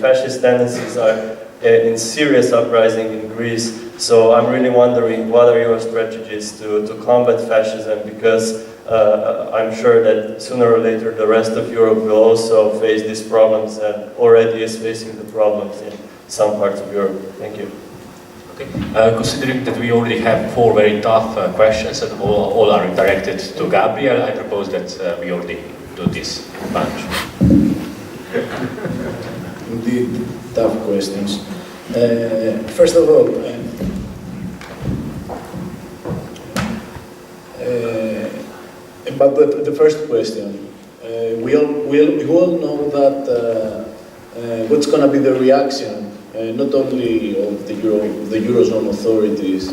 fascist tendencies are in serious uprising in Greece. So I'm really wondering what are your strategies to combat fascism, because I'm sure that sooner or later the rest of Europe will also face these problems and already is facing the problems in some parts of Europe. Thank you. Okay. Considering that we already have 4 very tough questions and all are directed to Gabriel, I propose that we already do this bunch. Indeed, tough questions. First of all, about the first question, we all know that what's going to be the reaction, not only of the Eurozone authorities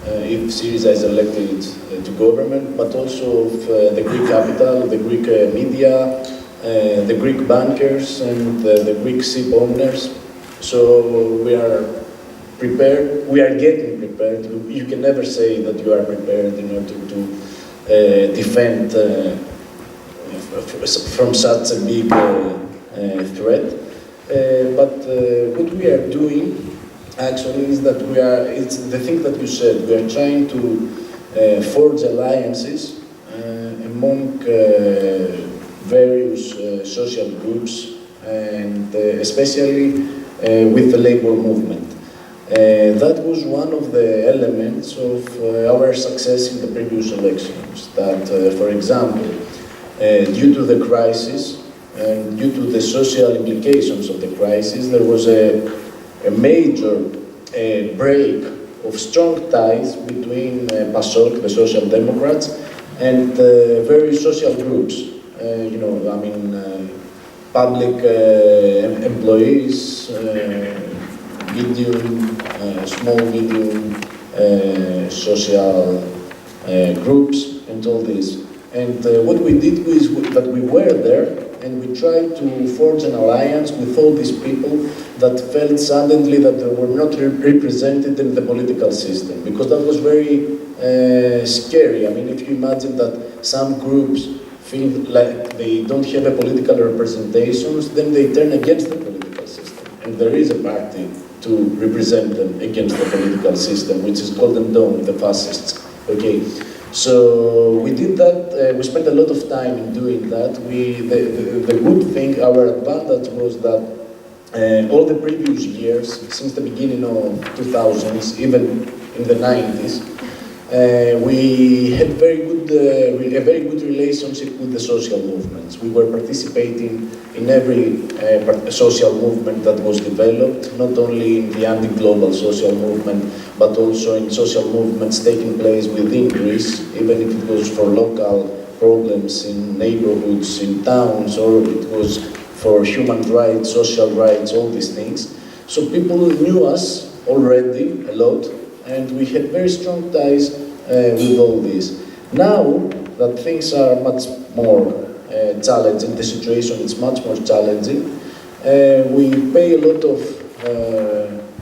if Syriza is elected to government, but also of the Greek capital, the Greek media, the Greek bankers, and the Greek ship owners. So we are prepared, we are getting prepared. You can never say that you are prepared in order to defend from such a big threat. But what we are doing actually is that it's the thing that you said, we are trying to forge alliances among various social groups, and especially with the labor movement. That was one of the elements of our success in the previous elections, that, for example, due to the crisis and due to the social implications of the crisis, there was a major break of strong ties between PASOK, the Social Democrats, and various social groups. Public employees, medium, social groups, and all this. And what we did was that we were there and we tried to forge an alliance with all these people that felt suddenly that they were not represented in the political system, because that was very scary. I mean, if you imagine that some groups feel like they don't have a political representation, then they turn against the political system. And there is a party to represent them against the political system, which is Golden Dawn, the fascists. Okay, so we did that. We spent a lot of time in doing that. The good thing, our advantage was that all the previous years, since the beginning of 2000s, even in the 90s, we had a very good relationship with the social movements. We were participating in every social movement that was developed, not only in the anti-global social movement, but also in social movements taking place within Greece, even if it was for local problems in neighborhoods, in towns, or it was for human rights, social rights, all these things. So people knew us already a lot, and we had very strong ties with all this. Now that things are much more challenging, the situation is much more challenging. We pay a lot of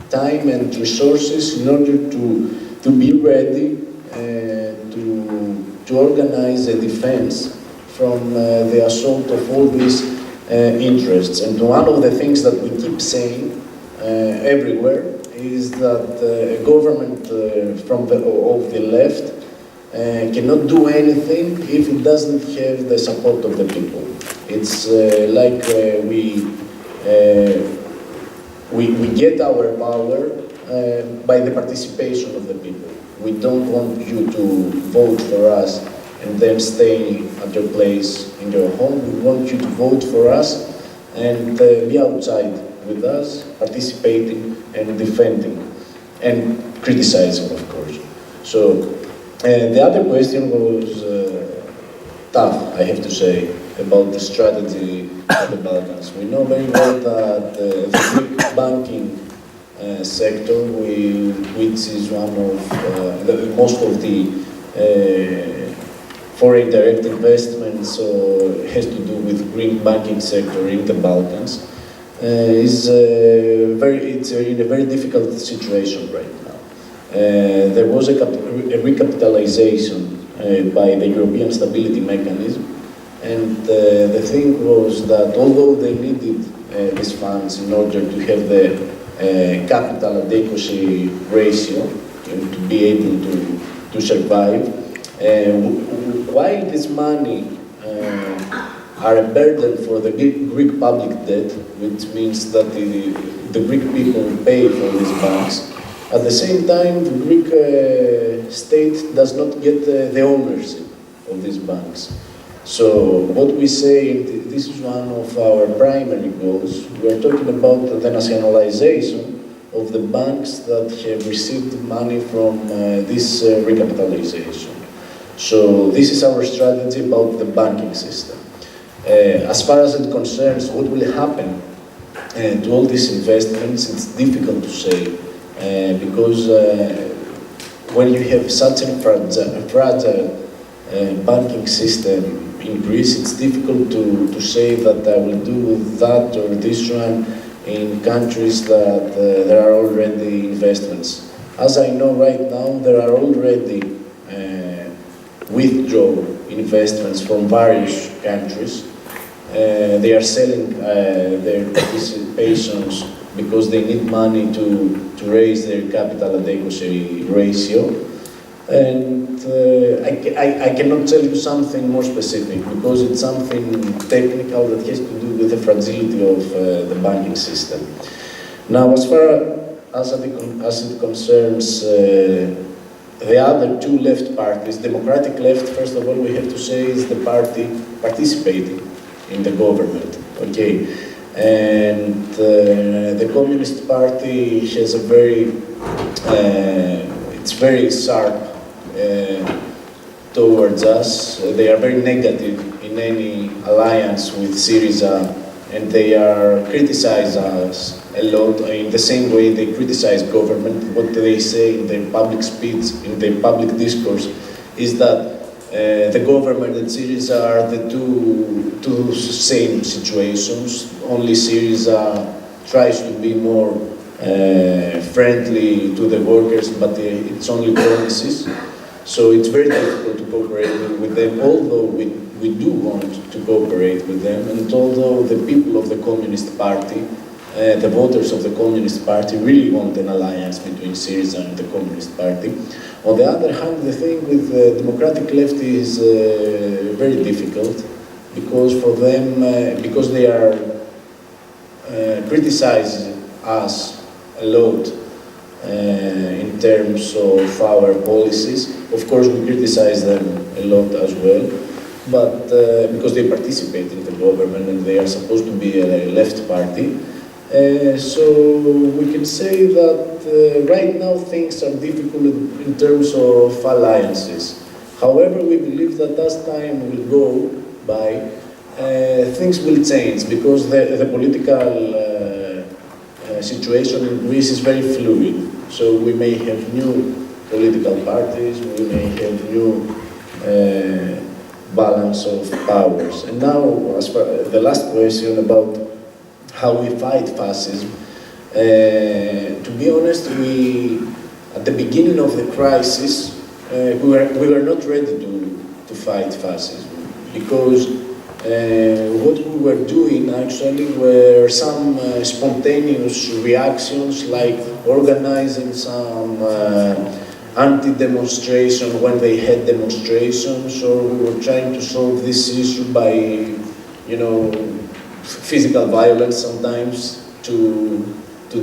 time and resources in order to be ready to organize a defense from the assault of all these interests. And one of the things that we keep saying everywhere is that a government of the left cannot do anything if it doesn't have the support of the people. It's like we get our power by the participation of the people. We don't want you to vote for us and then stay at your place in your home. We want you to vote for us and be outside with us, participating and defending and criticizing, of course. So the other question was tough, I have to say, about the strategy of the Balkans. We know very well that the Greek banking sector, which is one of most of the foreign direct investments has to do with Greek banking sector in the Balkans, it's in a very difficult situation right now. There was a recapitalization by the European Stability Mechanism, and the thing was that although they needed these funds in order to have the capital adequacy ratio to be able to survive, while this money are a burden for the Greek public debt, which means that the Greek people pay for these banks, at the same time the Greek state does not get the ownership of these banks. So what we say, this is one of our primary goals. We are talking about the nationalization of the banks that have received money from this recapitalization. So this is our strategy about the banking system. As far as it concerns what will happen to all these investments, it's difficult to say because when you have such a fragile banking system in Greece, it's difficult to say that I will do that or this one in countries that there are already investments. As I know right now, there are already withdraw investments from various countries. They are selling their participations because they need money to raise their capital adequacy ratio. And I cannot tell you something more specific because it's something technical that has to do with the fragility of the banking system. Now, as far as it concerns the other two left parties, Democratic left, first of all, we have to say is the party participating in the government, okay? And the Communist Party has a very, it's very sharp towards us. They are very negative in any alliance with Syriza, and they are criticize us a lot in the same way they criticize government. What they say in their public speech, in their public discourse, is that the government and Syriza are the two same situations. Only Syriza tries to be more friendly to the workers, but it's only promises. So it's very difficult to cooperate with them, although we do want to cooperate with them, and although the people of the Communist Party, the voters of the Communist Party really want an alliance between Syriza and the Communist Party. On the other hand, the thing with the Democratic left is very difficult, because for them, because they are criticizing us a lot in terms of our policies. Of course, we criticize them a lot as well, but because they participate in the government and they are supposed to be a left party. So we can say that right now things are difficult in terms of alliances. However, we believe that as time will go by, things will change, because the political situation in Greece is very fluid. So we may have new political parties, we may have new balance of powers. And now, as far the last question about how we fight fascism, to be honest, at the beginning of the crisis, we were not ready to fight fascism, because what we were doing actually were some spontaneous reactions, like organizing some anti-demonstration when they had demonstrations, or we were trying to solve this issue by, you know, physical violence sometimes to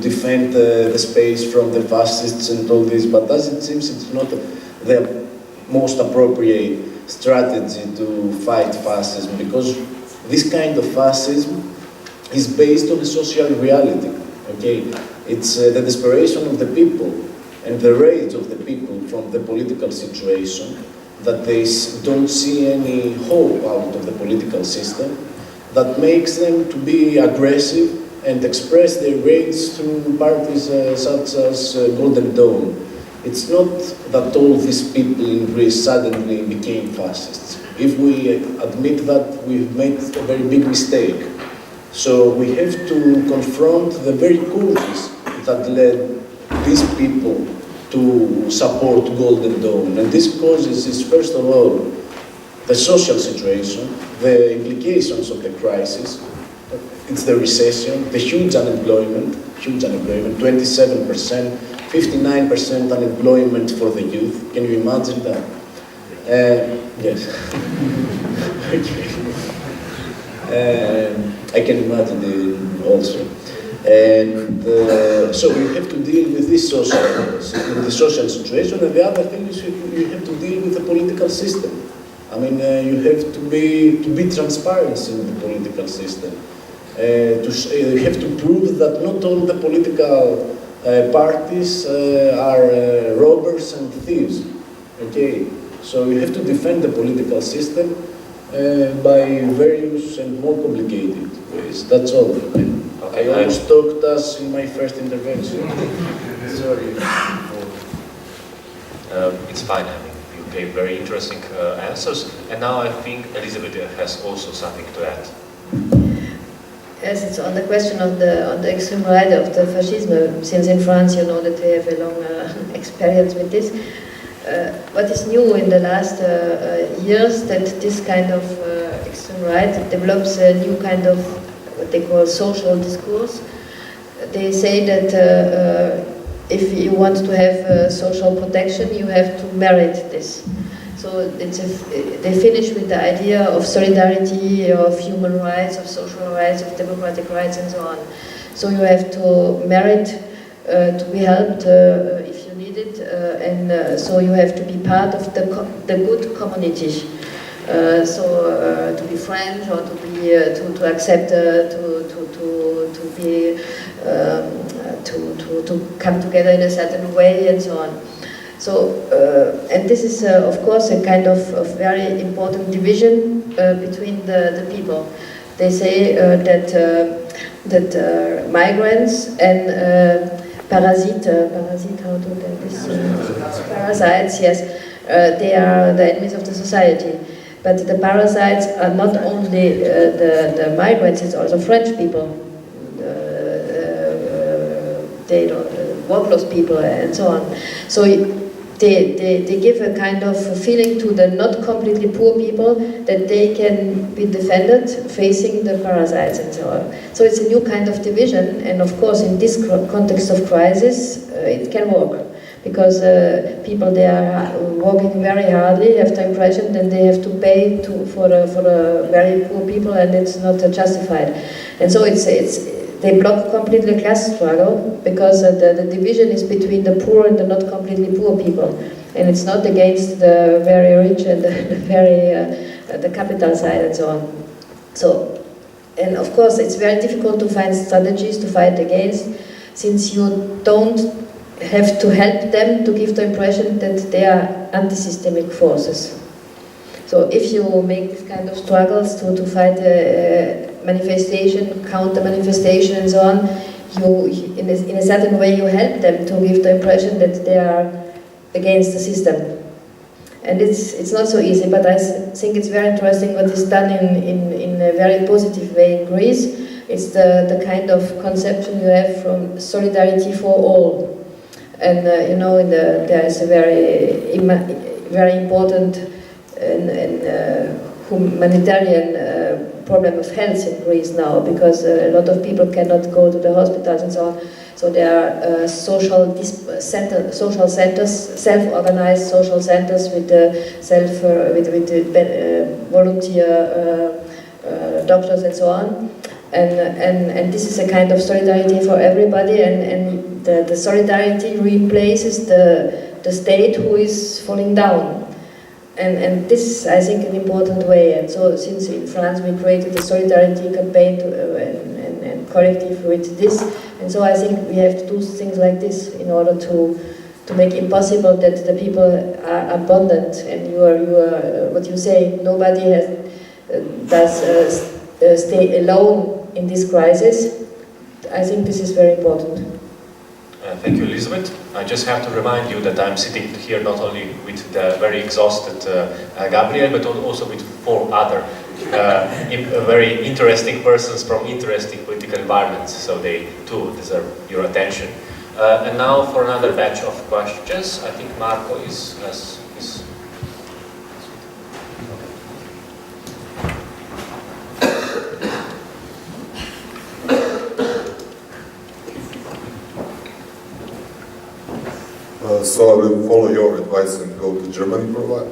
defend the space from the fascists and all this. But as it seems, it's not the most appropriate strategy to fight fascism, because this kind of fascism is based on a social reality. Okay, it's the desperation of the people and the rage of the people from the political situation, that they don't see any hope out of the political system, that makes them to be aggressive and express their rage through parties such as Golden Dawn. It's not that all these people in Greece suddenly became fascists. If we admit that, we've made a very big mistake. So we have to confront the very causes that led these people to support Golden Dawn. And this causes is, first of all, the social situation, the implications of the crisis. It's the recession, the huge unemployment, 27%, 59% unemployment for the youth. Can you imagine that? Yes. Okay. I can imagine it also. And so you have to deal with this social situation, and the other thing is you have to deal with the political system. I mean, you have to be transparent in the political system. You have to prove that not all the political parties are robbers and thieves. Okay, so you have to defend the political system by various and more complicated ways. That's all. I almost talked as in my first intervention. Sorry. It's fine. I mean, you gave very interesting answers, and now I think Elizabeth has also something to add. Yes, it's on the question of the extreme right of the fascism. Since in France, you know that they have a long experience with this. What is new in the last years, that this kind of extreme right develops a new kind of what they call social discourse. They say that if you want to have social protection, you have to merit this. So they finish with the idea of solidarity, of human rights, of social rights, of democratic rights, and so on. So you have to merit to be helped if you need it, and so you have to be part of the good community. To be friends, or to accept, to come together in a certain way, and so on. So, and this is of course a kind of very important division between the people. They say that migrants and parasites, how to tell this? Parasites, yes, they are the enemies of the society. But the parasites are not only the migrants, it's also French people, work-loss people, and so on. So they give a kind of feeling to the not completely poor people that they can be defended facing the parasites and so on. So it's a new kind of division, and of course in this context of crisis it can work. Because people, they are working very hardly, have the impression that they have to pay for the very poor people, and it's not justified. And so they block completely class struggle, because the division is between the poor and the not completely poor people, and it's not against the very rich and the capital side and so on. So, and of course it's very difficult to find strategies to fight against, since you don't have to help them to give the impression that they are anti-systemic forces. So if you make this kind of struggles to fight manifestation, counter manifestation and so on, in a certain way you help them to give the impression that they are against the system. And it's not so easy, but I think it's very interesting what is done in a very positive way in Greece. It's the kind of conception you have from solidarity for all. And you know, there is a very important humanitarian problem of health in Greece now, because a lot of people cannot go to the hospitals and so on. So there are social centers, self-organized social centers with volunteer doctors and so on. And this is a kind of solidarity for everybody, and the solidarity replaces the state who is falling down. And this is, I think, an important way. And so, since in France we created a solidarity campaign and collective with this, and so I think we have to do things like this in order to make it possible that the people are abundant. And you are what you say. Nobody does stay alone in this crisis. I think this is very important. Thank you, Elizabeth. I just have to remind you that I'm sitting here not only with the very exhausted Gabriel, but also with 4 other very interesting persons from interesting political environments, so they too deserve your attention. And now for another batch of questions. I think Marco is So I will follow your advice and go to Germany for a while.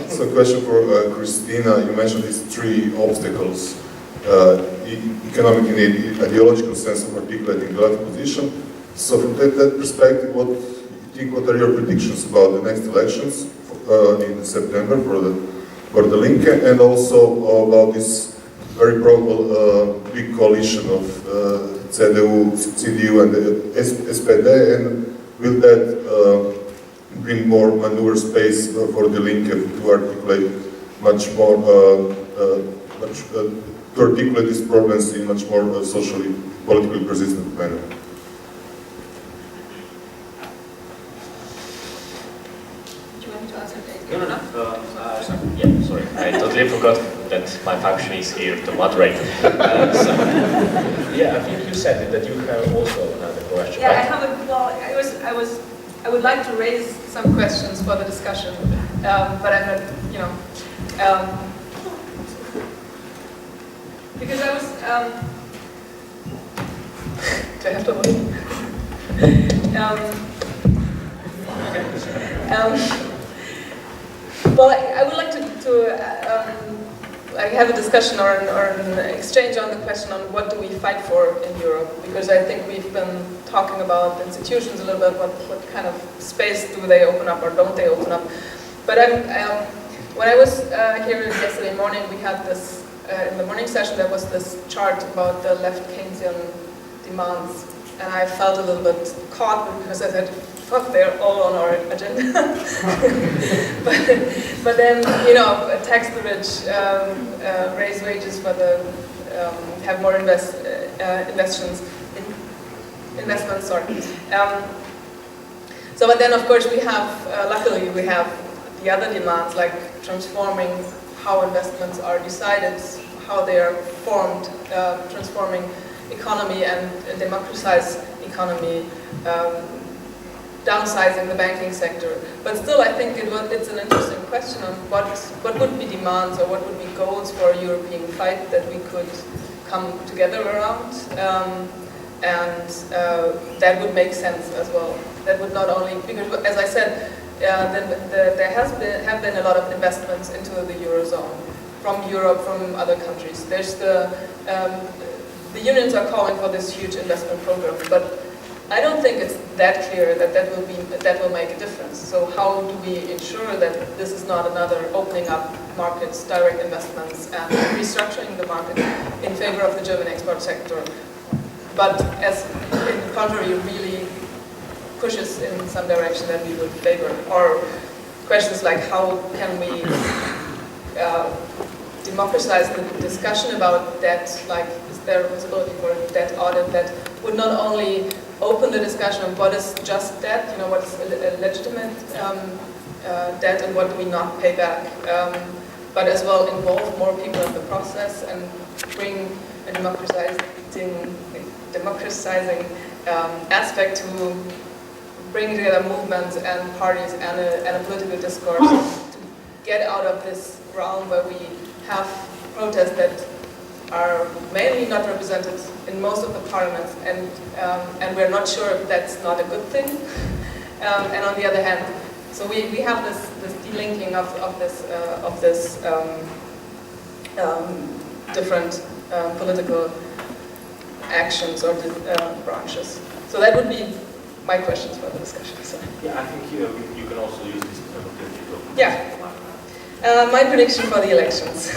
So a question for Christina. You mentioned these 3 obstacles: economic and ideological sense of articulating the left position. So from that perspective, what are your predictions about the next elections in September for the Linke, and also about this very probable big coalition of CDU, and the SPD, and will that bring more maneuver space for the Linke to articulate much more, to articulate these problems in much more socially, politically persistent manner? Do you want me to answer that? No. Yeah, sorry. I totally forgot that my function is here to moderate. Yeah, I think you said that you have also another question. Yeah, right? I have a, well, I would like to raise some questions for the discussion, but I'm not, because I was, do I have to wait? Well, I would like to have a discussion or an exchange on the question on what do we fight for in Europe, because I think we've been talking about institutions a little bit, what kind of space do they open up or don't they open up. But when I was here yesterday morning, we had this, in the morning session, there was this chart about the left Keynesian demands, and I felt a little bit caught because I said, fuck, they're all on our agenda. but then, tax the rich, raise wages for the, have more investments. So, but then of course we have, luckily we have the other demands, like transforming how investments are decided, how they are formed, transforming economy and democratize economy, downsizing the banking sector. But still, I think it's an interesting question on what would be demands or what would be goals for a European fight that we could come together around, and that would make sense as well. That would not only, because as I said, there have been a lot of investments into the Eurozone from Europe, from other countries. There's the unions are calling for this huge investment program, but I don't think it's that clear that will make a difference. So how do we ensure that this is not another opening up markets, direct investments, and restructuring the market in favor of the German export sector, but as in the contrary really pushes in some direction that we would favor? Or questions like how can we democratize the discussion about debt, like is there a possibility for a debt audit that would not only open the discussion of what is just debt, what is a legitimate debt and what do we not pay back, but as well involve more people in the process and bring a democratizing aspect to bring together movements and parties and a political discourse to get out of this realm where we have protests that are mainly not represented in most of the parliaments, and we're not sure if that's not a good thing. And on the other hand, so we have this delinking of this different political actions or branches. So that would be my questions for the discussion. So. Yeah, I think you can also use this opportunity to. Yeah. My prediction for the elections.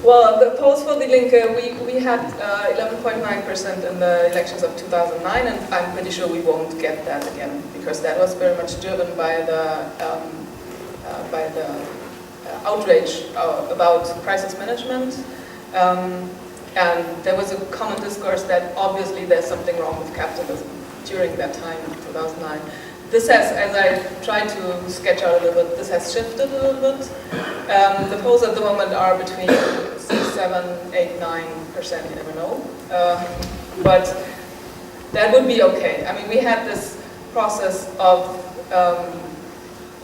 Well, the polls for the Linke, we had 11.9% in the elections of 2009, and I'm pretty sure we won't get that again, because that was very much driven by the outrage about crisis management. And there was a common discourse that obviously there's something wrong with capitalism during that time in 2009. This has, as I tried to sketch out a little bit, this has shifted a little bit. The polls at the moment are between 6, 7, 8, 9%, you never know. But that would be okay. I mean, we had this process of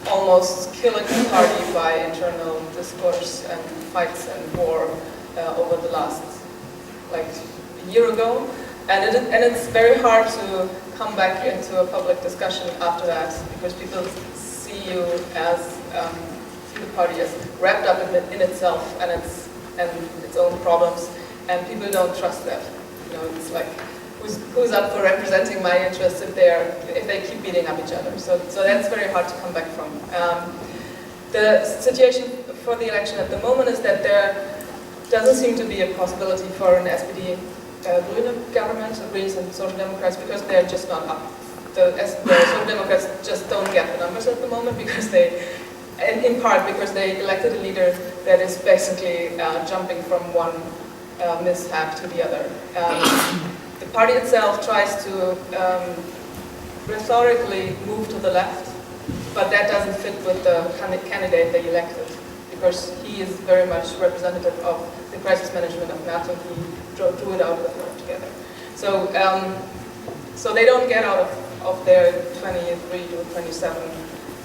almost killing the party by internal discourse and fights and war over the last, like, a year ago. And it's very hard to come back into a public discussion after that, because people see you as, see the party as wrapped up in itself and its own problems, and people don't trust that. You know, it's like, who's up for representing my interests if they keep beating up each other? So that's very hard to come back from. The situation for the election at the moment is that there doesn't seem to be a possibility for an SPD Grüne government, Greens and Social Democrats, because they're just not up. The Social Democrats just don't get the numbers at the moment because and in part because they elected a leader that is basically jumping from one mishap to the other. The party itself tries to rhetorically move to the left, but that doesn't fit with the candidate they elected, because he is very much representative of the crisis management of NATO. He drew it out with her together. So they don't get out of their 23 to 27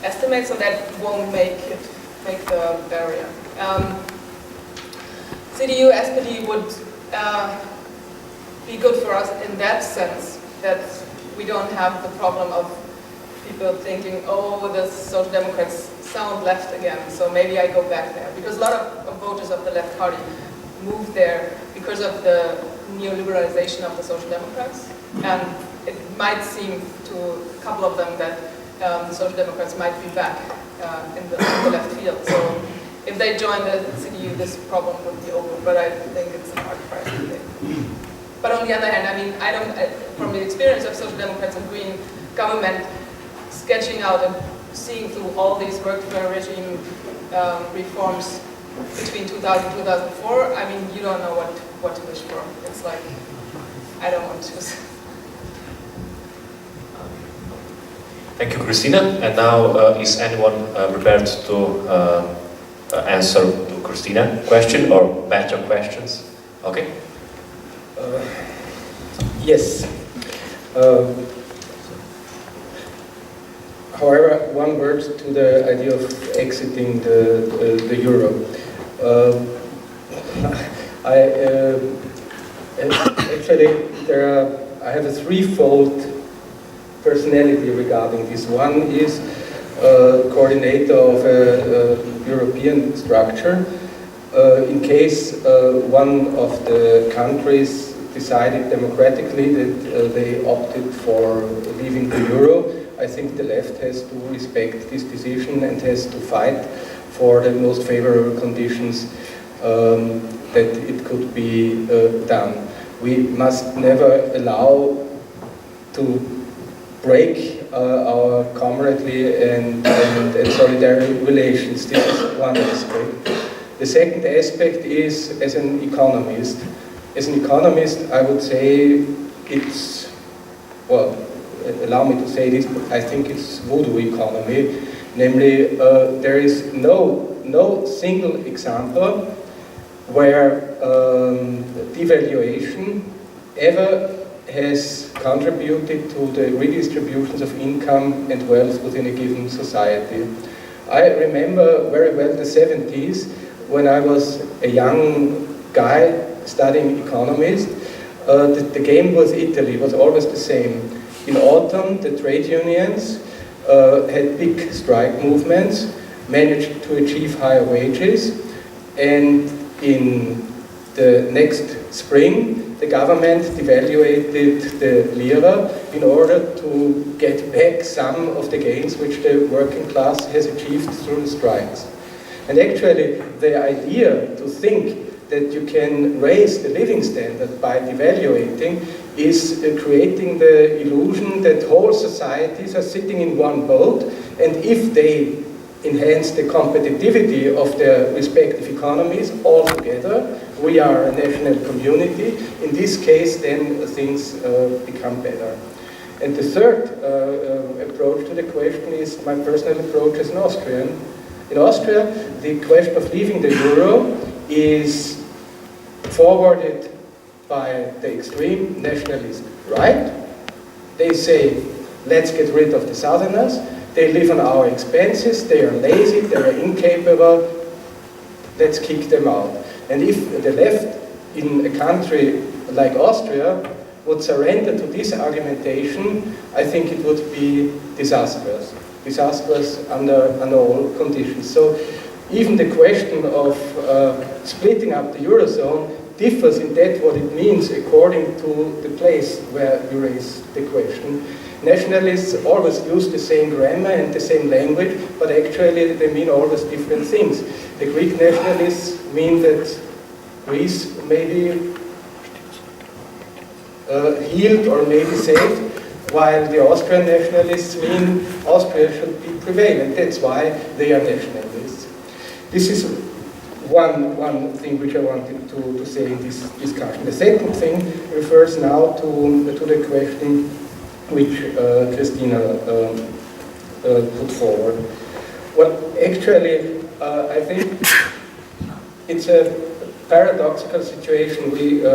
estimates, so that won't make the barrier. CDU, SPD would be good for us in that sense, that we don't have the problem of people thinking, oh, the Social Democrats sound left again, so maybe I go back there. Because a lot of voters of the left party moved there because of the neoliberalization of the Social Democrats. And it might seem to a couple of them that the Social Democrats might be back in the left field. So if they join the CDU, this problem would be over, but I think it's a hard price to pay. But on the other hand, I mean, from the experience of Social Democrats and Green government, sketching out and seeing through all these workfare regime reforms between 2000 and 2004, I mean, you don't know what to wish for. It's like, I don't want to choose. Thank you, Christina. And now, is anyone prepared to answer to Christina's question or better questions? Okay. Yes. However, one word to the idea of exiting the euro. Actually, I have a threefold personality regarding this. One is coordinator of a European structure. In case one of the countries decided democratically that they opted for leaving the euro, I think the left has to respect this decision and has to fight for the most favorable conditions that it could be done. We must never allow to break our camaraderie and solidarity relations. This is one aspect. The second aspect is, as an economist, I would say it's, well, allow me to say this, but I think it's voodoo economy. Namely, there is no single example where devaluation ever has contributed to the redistributions of income and wealth within a given society. I remember very well the 70s when I was a young guy studying economics. The game with Italy was always the same. In autumn, the trade unions had big strike movements, managed to achieve higher wages, and in the next spring, the government devaluated the lira in order to get back some of the gains which the working class has achieved through the strikes. And actually, the idea to think that you can raise the living standard by devaluating is creating the illusion that whole societies are sitting in one boat, and if they enhance the competitivity of their respective economies all together, we are a national community. In this case, then things become better. And the third approach to the question is my personal approach as an Austrian. In Austria, the question of leaving the euro is forwarded by the extreme nationalist right. They say, let's get rid of the southerners. They live on our expenses, they are lazy, they are incapable, let's kick them out. And if the left in a country like Austria would surrender to this argumentation, I think it would be disastrous. Disastrous under all conditions. So even the question of splitting up the Eurozone differs in that what it means according to the place where you raise the question. Nationalists always use the same grammar and the same language, but actually they mean always different things. The Greek nationalists mean that Greece may be healed or may be saved, while the Austrian nationalists mean Austria should be prevalent. That's why they are nationalists. This is one thing which I wanted to say in this discussion. The second thing refers now to the question which Christina put forward. Well, actually, I think it's a paradoxical situation we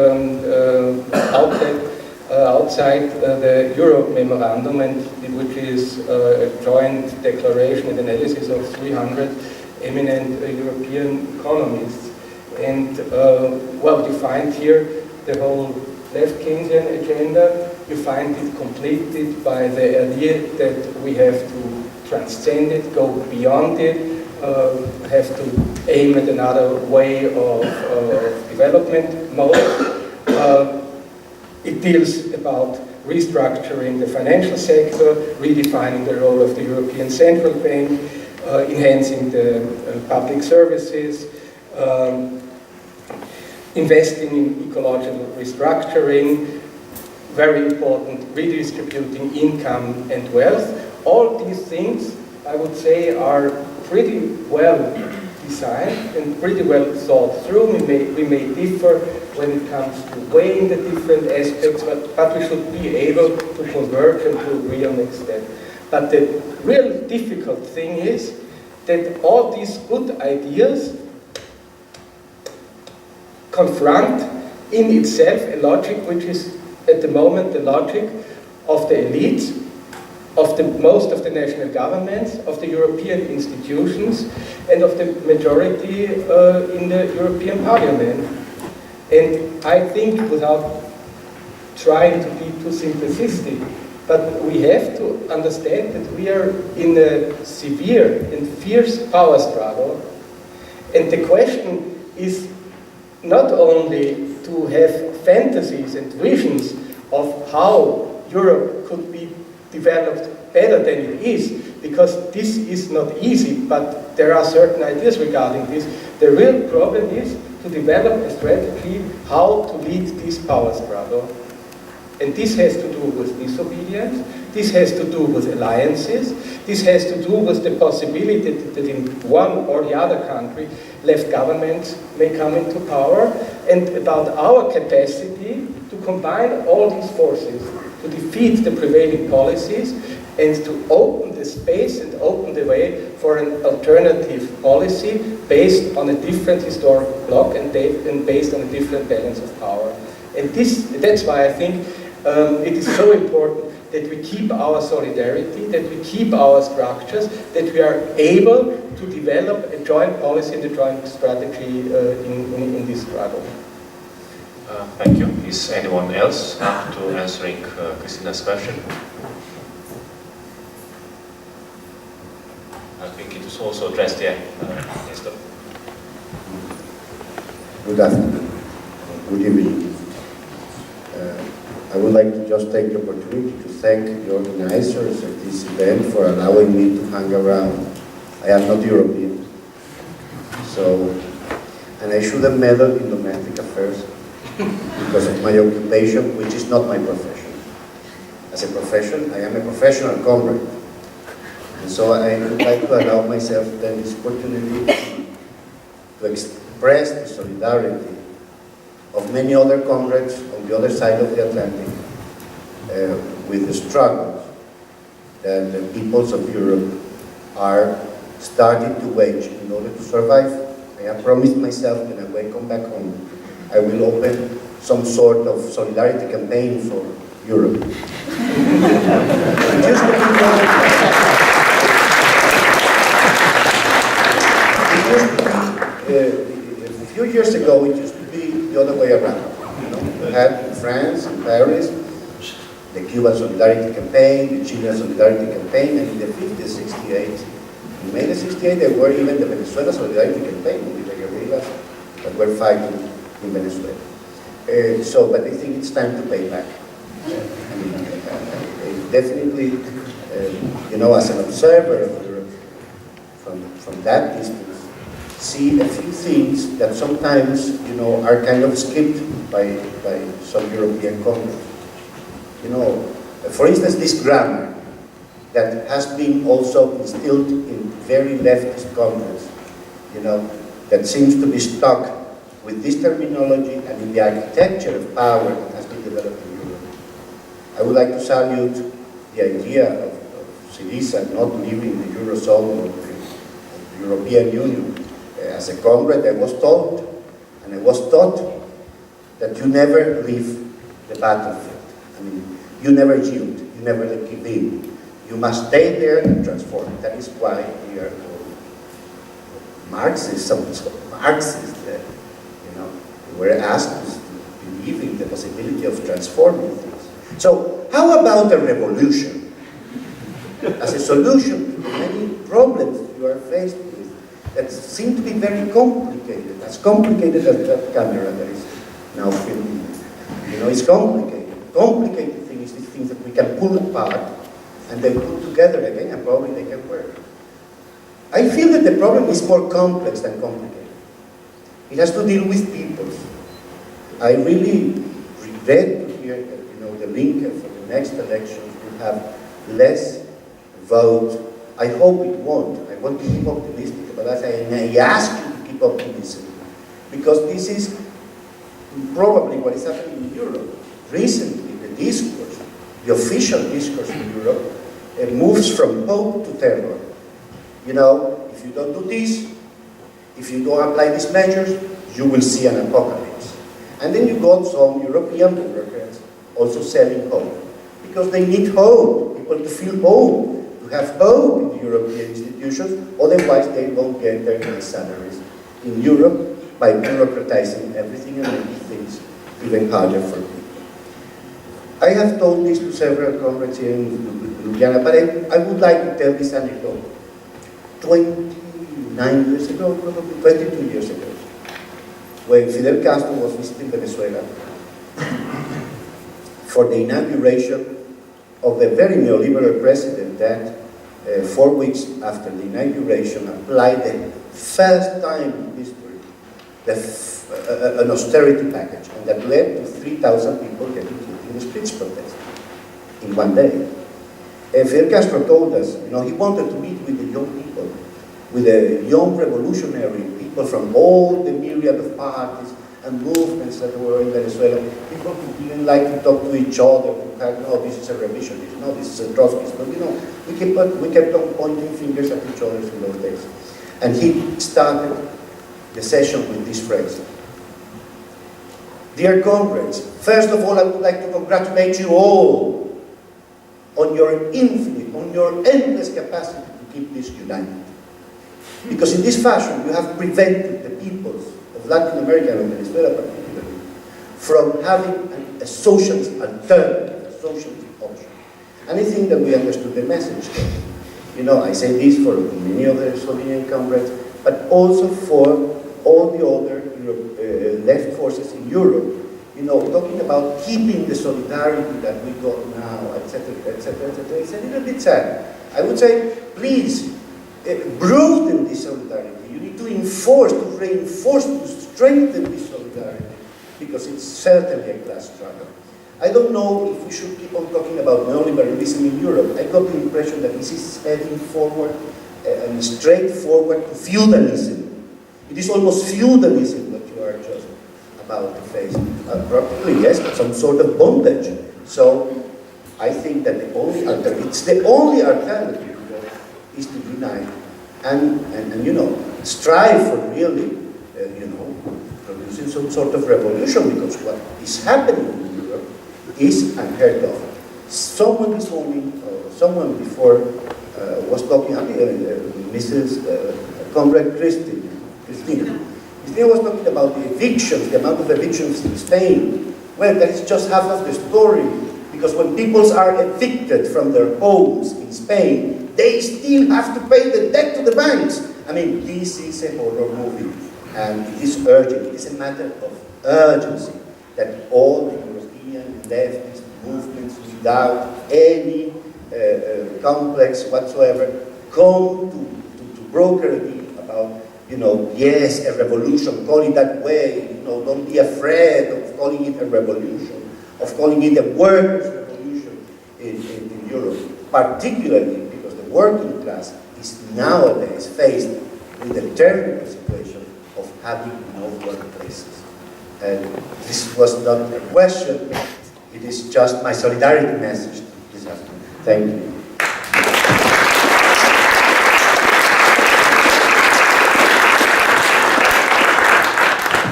outside the Europe Memorandum, and which is a joint declaration and analysis of 300 eminent European economists. And well, you find here the whole left Keynesian agenda. You find it completed by the idea that we have to transcend it, go beyond it, have to aim at another way of development mode. It deals about restructuring the financial sector, redefining the role of the European Central Bank, enhancing the public services, investing in ecological restructuring, very important, redistributing income and wealth. All these things, I would say, are pretty well designed and pretty well thought through. We may differ when it comes to weighing the different aspects, but we should be able to converge and to agree on next step. But the real difficult thing is that all these good ideas confront in itself a logic which is at the moment the logic of the elites, of most of the national governments, of the European institutions, and of the majority in the European Parliament. And I think, without trying to be too simplistic, but we have to understand that we are in a severe and fierce power struggle. And the question is not only to have fantasies and visions of how Europe could be developed better than it is, because this is not easy, but there are certain ideas regarding this. The real problem is to develop a strategy how to lead this power struggle. And this has to do with disobedience, this has to do with alliances, this has to do with the possibility that in one or the other country left governments may come into power, and about our capacity to combine all these forces. to defeat the prevailing policies and to open the space and open the way for an alternative policy based on a different historical block and based on a different balance of power. And that's why I think it is so important that we keep our solidarity, that we keep our structures, that we are able to develop a joint policy and a joint strategy in this struggle. Thank you. Is anyone else up to answering Christina's question? I think it was also addressed, yeah. Mr. Good afternoon. Good evening. I would like to just take the opportunity to thank the organizers of this event for allowing me to hang around. I am not European, and I should have meddled in domestic affairs because of my occupation, which is not my profession. As a profession, I am a professional comrade. And so I would like to allow myself then this opportunity to express the solidarity of many other comrades on the other side of the Atlantic with the struggles that the peoples of Europe are starting to wage in order to survive. I have promised myself that when I come back home, I will open some sort of solidarity campaign for Europe. A few years ago, it used to be the other way around. We had in France, in Paris, the Cuban Solidarity Campaign, the Chilean Solidarity Campaign, and in the 50s, 68, in May of 68, there were even the Venezuela Solidarity Campaign with the guerrillas that were fighting in Venezuela. But I think it's time to pay back. Definitely, as an observer of Europe, from that distance, see a few things that sometimes, are kind of skipped by some European countries. For instance, this grammar that has been also instilled in very leftist countries, that seems to be stuck with this terminology and in the architecture of power that has been developed in Europe. I would like to salute the idea of Syriza not leaving the Eurozone or the European Union. As a comrade, I was taught that you never leave the battlefield. You never yield, you never give in. You must stay there and transform. That is why we are called Marxists. We were asked to believe in the possibility of transforming things. So, how about a revolution as a solution to the many problems you are faced with that seem to be very complicated, as complicated as that camera that is now filming? It's complicated. Complicated things, these things that we can pull apart and then put together again, and probably they can work. I feel that the problem is more complex than complicated. It has to deal with peoples. I really regret to hear that, the link for the next elections will have less vote. I hope it won't. I want to keep optimistic about that, and I ask you to keep optimistic, because this is probably what is happening in Europe. Recently, the discourse, the official discourse in Europe, moves from hope to terror. If you don't do this, if you don't apply these measures, you will see an apocalypse. And then you got some European bureaucrats also selling hope, because they need hope, people to feel hope, to have hope in the European institutions, otherwise they won't get their nice salaries in Europe by bureaucratizing everything and making things even harder for people. I have told this to several comrades here in Ljubljana, but I would like to tell this anecdote. 29 years ago, probably 22 years ago, when Fidel Castro was visiting Venezuela for the inauguration of the very neoliberal president that 4 weeks after the inauguration applied the first time in history an austerity package, and that led to 3,000 people getting killed in the streets protest in one day. Fidel Castro told us, he wanted to meet with the young people, with the young revolutionary people from all the myriad of parties and movements that were in Venezuela, people who didn't like to talk to each other, who had, no, this is a revisionist, no, this is a Trotskyist, but you know, we kept on pointing fingers at each other in those days. And he started the session with this phrase. Dear comrades, first of all, I would like to congratulate you all on your infinite, on your endless capacity to keep this united. Because in this fashion, you have prevented the peoples of Latin America and Venezuela particularly from having a socialist alternative, a socialist option. And I think that we understood the message there. You know, I say this for many of the Slovenian comrades, but also for all the other left forces in Europe. You know, talking about keeping the solidarity that we got now, etc., etc., etc., it's a little bit sad. I would say, please, broaden this solidarity. You need to enforce, to reinforce, to strengthen this solidarity, because it's certainly a class struggle. I don't know if we should keep on talking about neoliberalism in Europe. I got the impression that this is heading forward and straight forward to feudalism. It is almost feudalism what you are just about to face. Probably, yes, some sort of bondage. So I think that the only alternative is to unite and you know, strive for really, you know, producing some sort of revolution, because what is happening in Europe is unheard of. Someone this morning, someone before was talking, Mrs. Comrade Christina was talking about the evictions, the amount of evictions in Spain. Well, that is just half of the story, because when people are evicted from their homes in Spain, they still have to pay the debt to the banks. I mean, this is a horror movie, and it is urgent. It is a matter of urgency that all the European leftist movements, without any complex whatsoever, come to broker a deal about, you know, yes, a revolution, call it that way, you know, don't be afraid of calling it a revolution, of calling it a workers' revolution in Europe, particularly because the working class is nowadays faced with the terrible situation of having no workplaces. And this was not a question, it is just my solidarity message this afternoon. Thank you.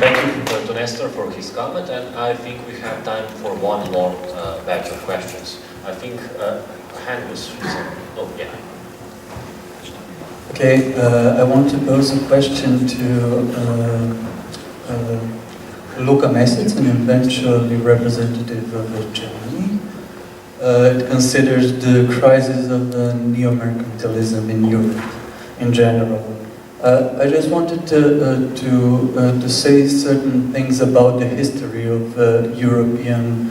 Thank you to Nestor for his comment, and I think we have time for one more batch of questions. I think a hand was oh yeah. Okay, I want to pose a question to Luka Mesic, an eventually representative of Germany. It considers the crisis of neo-mercantilism in Europe in general. I just wanted to say certain things about the history of European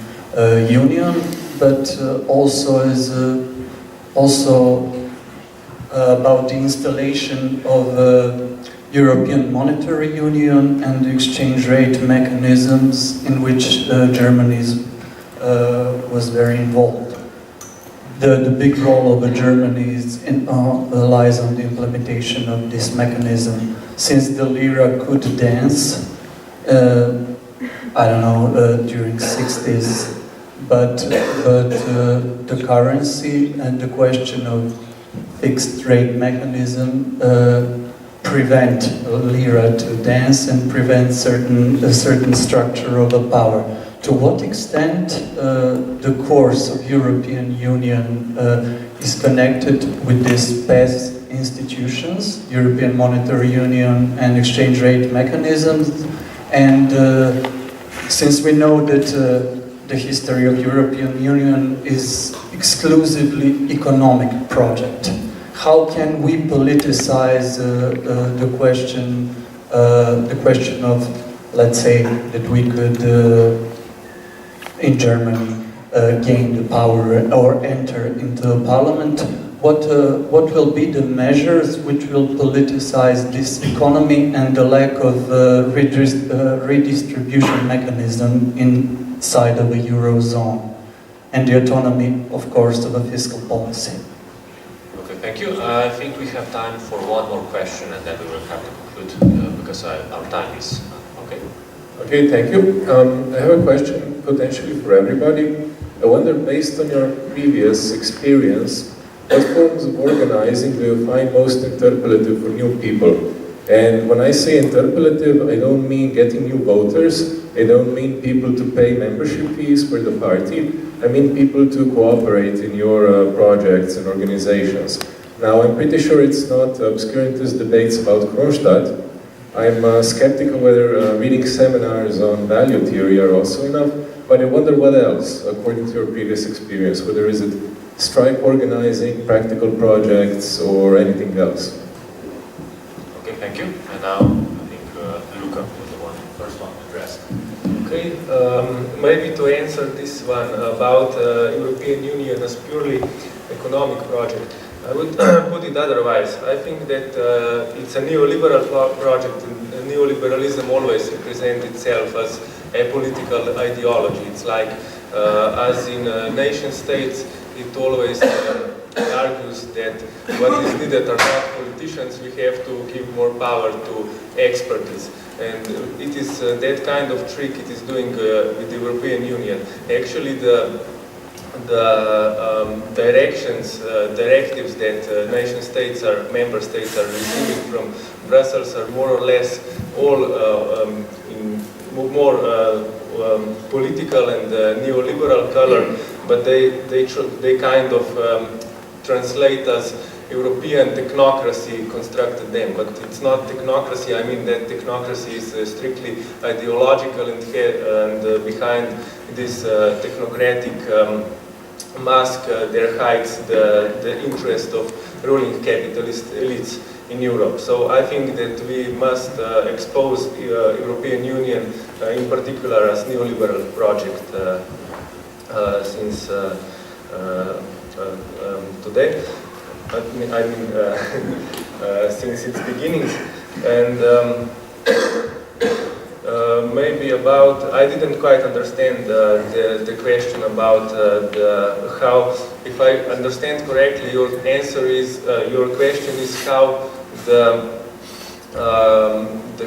Union, but also about the installation of European Monetary Union and the exchange rate mechanisms in which Germany was very involved. The big role of Germany lies on the implementation of this mechanism. Since the lira could dance, I don't know, during 60s, but the currency and the question of fixed rate mechanism prevent lira to dance and prevent a certain structure of a power. To what extent the course of European Union is connected with these past institutions, European Monetary Union and exchange rate mechanisms, and since we know that the history of European Union is exclusively economic project, how can we politicize the question of, let's say, that we could in Germany gain the power or enter into the parliament? What will be the measures which will politicize this economy and the lack of redistribution mechanism inside of a eurozone, and the autonomy, of course, of a fiscal policy? Okay, thank you. I think we have time for one more question, and then we will have to conclude because our time is okay. Okay, thank you. I have a question potentially for everybody. I wonder, based on your previous experience, what forms of organizing do you find most interpellative for new people? And when I say interpellative, I don't mean getting new voters, I don't mean people to pay membership fees for the party, I mean people to cooperate in your projects and organizations. Now, I'm pretty sure it's not obscurantist debates about Kronstadt. I'm skeptical whether reading seminars on value theory are also enough, but I wonder what else, according to your previous experience, whether is it strike organizing, practical projects, or anything else. Okay, thank you. And now, I think Luca was the first one addressed. Okay, maybe to answer this one about European Union as purely economic project, I would put it otherwise. I think that it's a neoliberal project, and neoliberalism always represents itself as a political ideology. It's like, as in nation states, it always argues that what is needed are not politicians, we have to give more power to expertise. And it is that kind of trick it is doing with the European Union. Actually, the directives that nation states member states are receiving from Brussels are more or less all in more political and neoliberal color, but they kind of translate as European technocracy constructed them, but it's not technocracy. I mean that technocracy is strictly ideological and behind this technocratic mask there hides the interest of ruling capitalist elites in Europe. So I think that we must expose European Union in particular as neoliberal project since today. I mean since its beginnings. And maybe about, I didn't quite understand the question about how, if I understand correctly, your answer is, your question is how the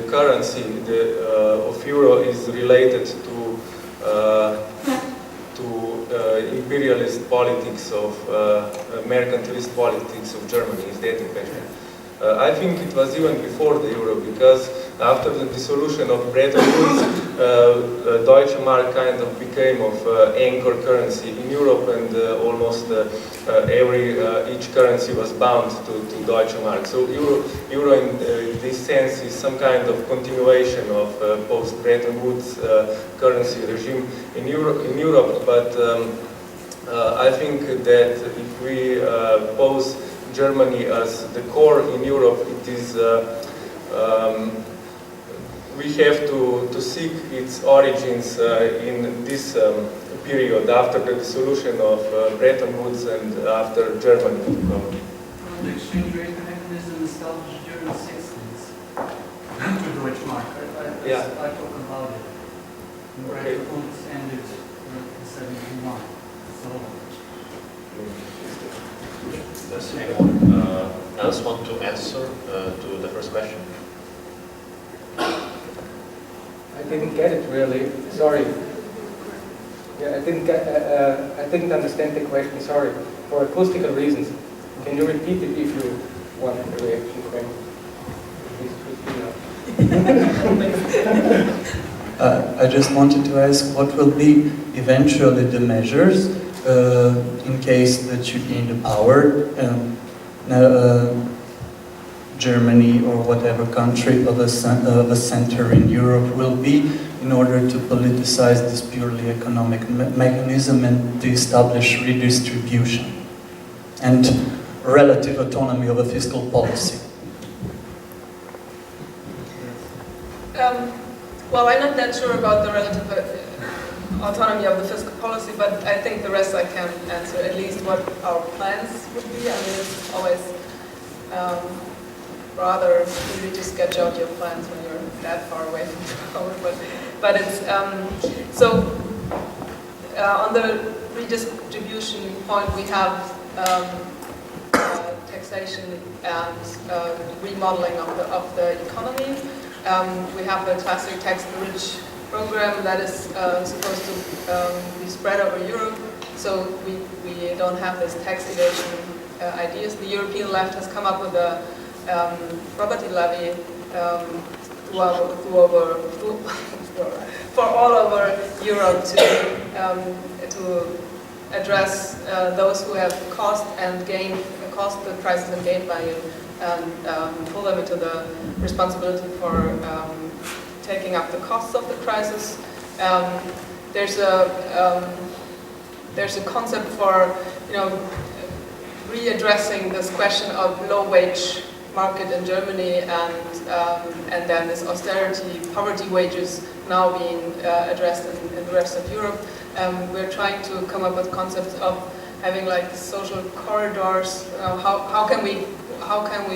currency of euro is related to imperialist politics of mercantilist politics of Germany. Is that the question? I think it was even before the euro, because after the dissolution of Bretton Woods, Deutsche Mark kind of became of anchor currency in Europe, and almost each currency was bound to Deutsche Mark. So euro in this sense is some kind of continuation of post-Bretton Woods currency regime in Europe. But I think that if we pose Germany as the core in Europe, it is we have to seek its origins in this period after the dissolution of Bretton Woods and after Germany took over. The exchange rate mechanism established during the 60s. The Deutsche Mark. I talk about it. Bretton Woods ended in 71. So. Does anyone else want to answer to the first question? I didn't get it really. Sorry. Yeah, I didn't understand the question. Sorry. For acoustical reasons. Can you repeat it if you want a reaction from I just wanted to ask what will be eventually the measures in case that you gain the power. Germany or whatever country of a center in Europe will be in order to politicize this purely economic mechanism and to establish redistribution and relative autonomy of a fiscal policy. Well, I'm not that sure about the relative autonomy of the fiscal policy, but I think the rest I can answer, at least what our plans would be. I mean, it's always rather easy to sketch out your plans when you're that far away from power, but it's so on the redistribution point we have taxation and remodeling of the economy. We have the classic tax the rich, program that is supposed to be spread over Europe. So we don't have this tax evasion ideas. The European left has come up with a property levy for all over Europe to address those who have caused the crisis and gained value, and pull them into the responsibility for taking up the costs of the crisis. There's a concept for readdressing this question of low wage market in Germany, and then this austerity, poverty wages now being addressed in the rest of Europe. We're trying to come up with concepts of having like social corridors. How can we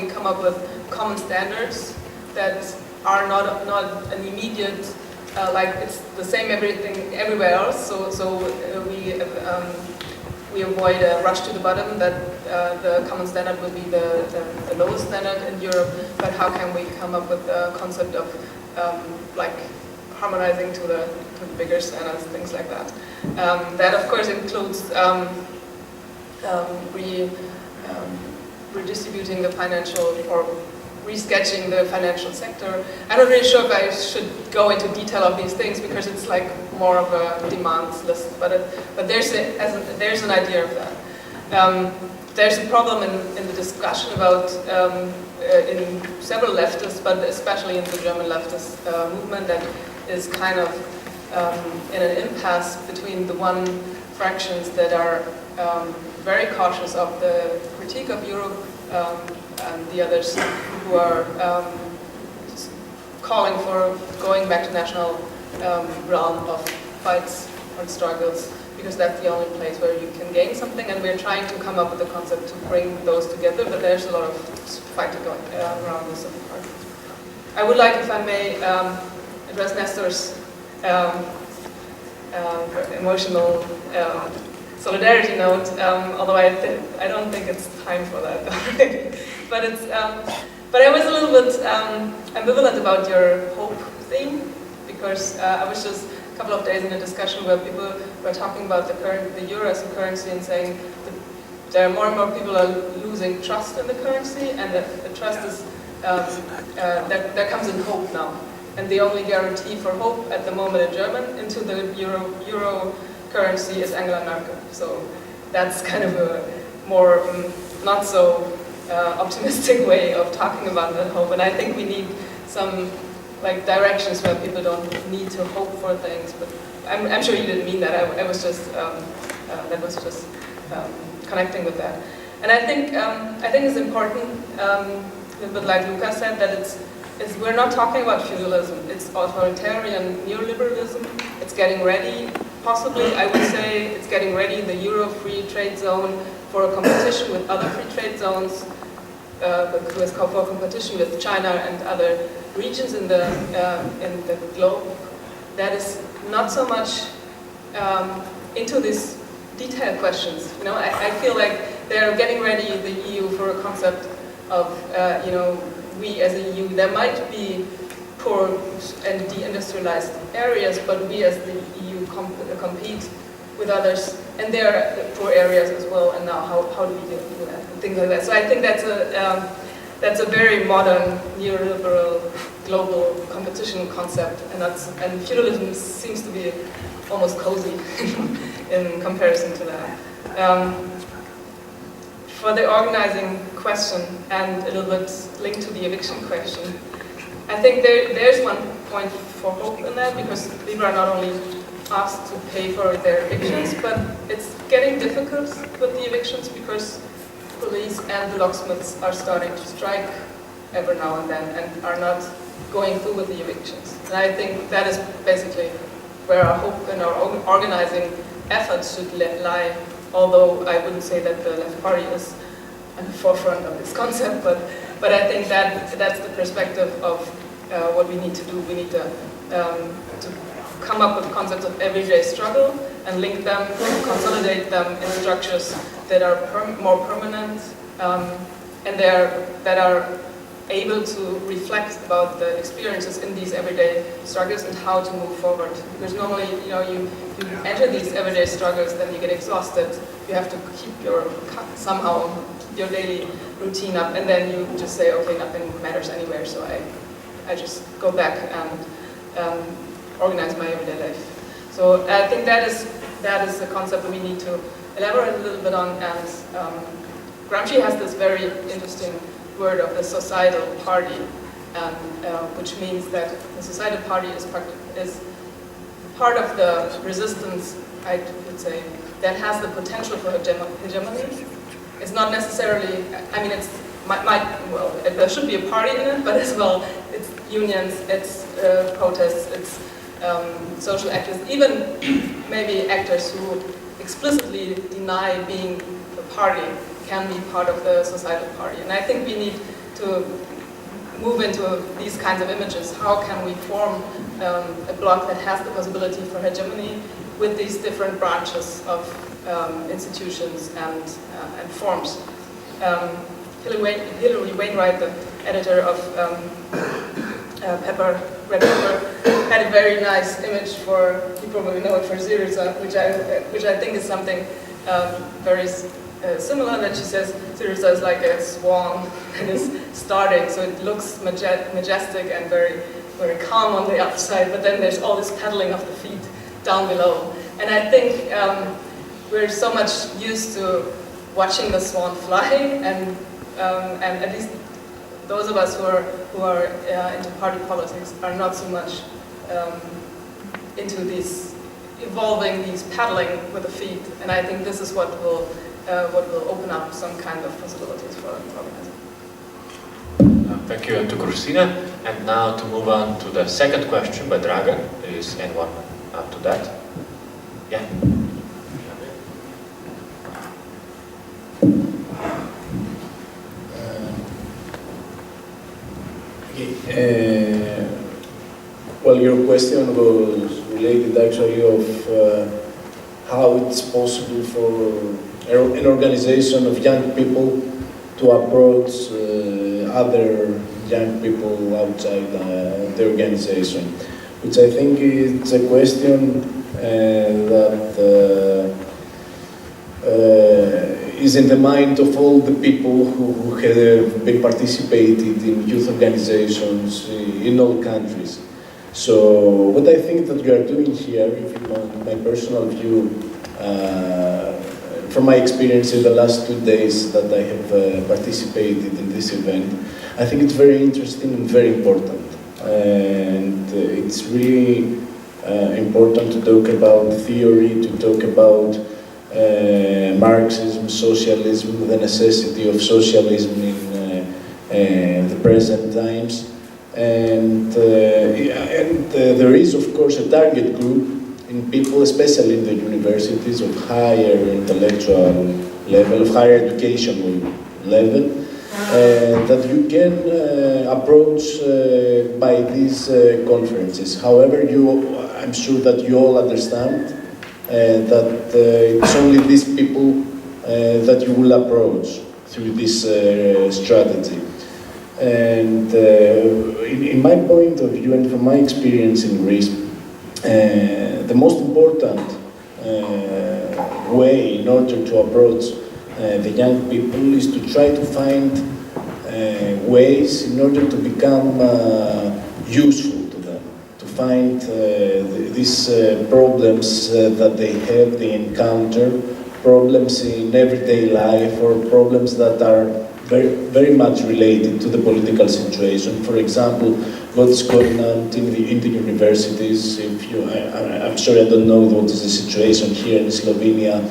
come up with common standards that are not an immediate like it's the same everything everywhere else. So we avoid a rush to the bottom, that the common standard will be the lowest standard in Europe, but how can we come up with the concept of like harmonizing to the bigger standards, things like that. That of course includes redistributing the financial, or resketching the financial sector. I'm not really sure if I should go into detail of these things because it's like more of a demands list, but there's an idea of that. There's a problem in the discussion about in several leftists, but especially in the German leftist movement, that is kind of in an impasse between the one fractions that are very cautious of the critique of Europe, and the others who are calling for going back to national realm of fights and struggles, because that's the only place where you can gain something, and we're trying to come up with a concept to bring those together, but there's a lot of fighting going around this. I would like, if I may, address Nestor's emotional solidarity note, although I don't think it's time for that. But I was a little bit ambivalent about your hope theme, because I was just a couple of days in a discussion where people were talking about the euro as a currency and saying that there are more and more people are losing trust in the currency, and that the trust is there comes in hope now, and the only guarantee for hope at the moment in German into the euro currency is Angela Merkel. So that's kind of a more not so optimistic way of talking about that hope, and I think we need some like directions where people don't need to hope for things. But I'm sure you didn't mean that. I was just that was just connecting with that, and I think it's important, a little bit like Luca said, that we're not talking about feudalism. It's authoritarian neoliberalism. It's getting ready. Possibly, I would say, it's getting ready, the Euro free trade zone, for a competition with other free trade zones, for competition with China and other regions in the globe. That is not so much into these detailed questions. I feel like they're getting ready, the EU, for a concept of, we as a EU, there might be poor and deindustrialized areas, but we as the EU compete with others, and there are poor areas as well, and now how do we do that, and things like that. So I think that's a very modern neoliberal global competition concept, and feudalism seems to be almost cozy in comparison to that. For the organizing question, and a little bit linked to the eviction question, I think there's one point for hope in that, because people are not only asked to pay for their evictions, but it's getting difficult with the evictions because police and the locksmiths are starting to strike every now and then and are not going through with the evictions. And I think that is basically where our hope and our organizing efforts should lie, although I wouldn't say that the left party is at the forefront of this concept, but I think that's the perspective of what we need to do. We need to come up with concepts of everyday struggle and link them, and consolidate them in structures that are more permanent, and that are able to reflect about the experiences in these everyday struggles and how to move forward. Because normally, you enter these everyday struggles, then you get exhausted. You have to keep somehow your daily routine up, and then you just say, okay, nothing matters anywhere, so I just go back and organize my everyday life. So I think that is a concept that we need to elaborate a little bit on, and Gramsci has this very interesting word of the societal party, which means that the societal party is part of the resistance, I would say, that has the potential for hegemony. It's not necessarily, I mean, there should be a party in it, but as well, it's unions, it's protests, it's social actors, even maybe actors who explicitly deny being the party can be part of the societal party. And I think we need to move into these kinds of images. How can we form a bloc that has the possibility for hegemony with these different branches of institutions and forms? Hilary Wainwright, the editor of Red Pepper, had a very nice image for, you probably know it, for Syriza, which I think is something very similar, that she says Syriza is like a swan that is starting, so it looks majestic and very, very calm on the outside, but then there's all this pedaling of the feet down below. And I think we're so much used to watching the swan fly, and at least those of us who are into party politics are not so much into these evolving, these paddling with the feet. And I think this is what will open up some kind of possibilities for organizing. Thank you to Christina. And now to move on to the second question by Dragan. Is anyone up to that? Yeah. Well, your question was related actually of how it's possible for an organization of young people to approach other young people outside the organization, which I think is a question that is in the mind of all the people who have been participated in youth organizations in all countries. So what I think that you are doing here, if you want my personal view, from my experience in the last 2 days that I have participated in this event, I think it's very interesting and very important. And it's really important to talk about theory, to talk about Marxism, socialism, the necessity of socialism in the present times. And there is, of course, a target group in people, especially in the universities, of higher intellectual level, of higher educational level, that you can approach by these conferences. However, I'm sure that you all understand that it's only these people that you will approach through this strategy. And in my point of view and from my experience in Greece, the most important way in order to approach the young people is to try to find ways in order to become useful to them, to find these problems that they encounter, problems in everyday life or problems that are very much related to the political situation. For example, what's going on in the universities. I'm sorry, I don't know what is the situation here in Slovenia,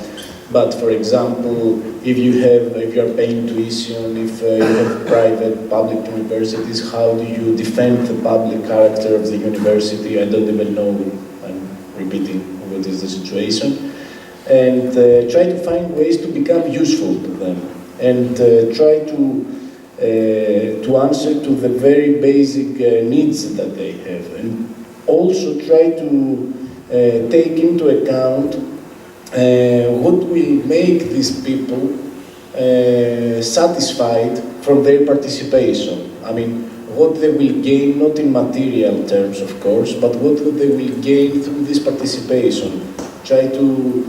but for example, if you are paying tuition, if you have private, public universities, how do you defend the public character of the university? I don't even know. I'm repeating what is the situation, and try to find ways to become useful to them. And try to answer to the very basic needs that they have, and also try to take into account what will make these people satisfied from their participation. I mean, what they will gain, not in material terms, of course, but what they will gain through this participation. Try to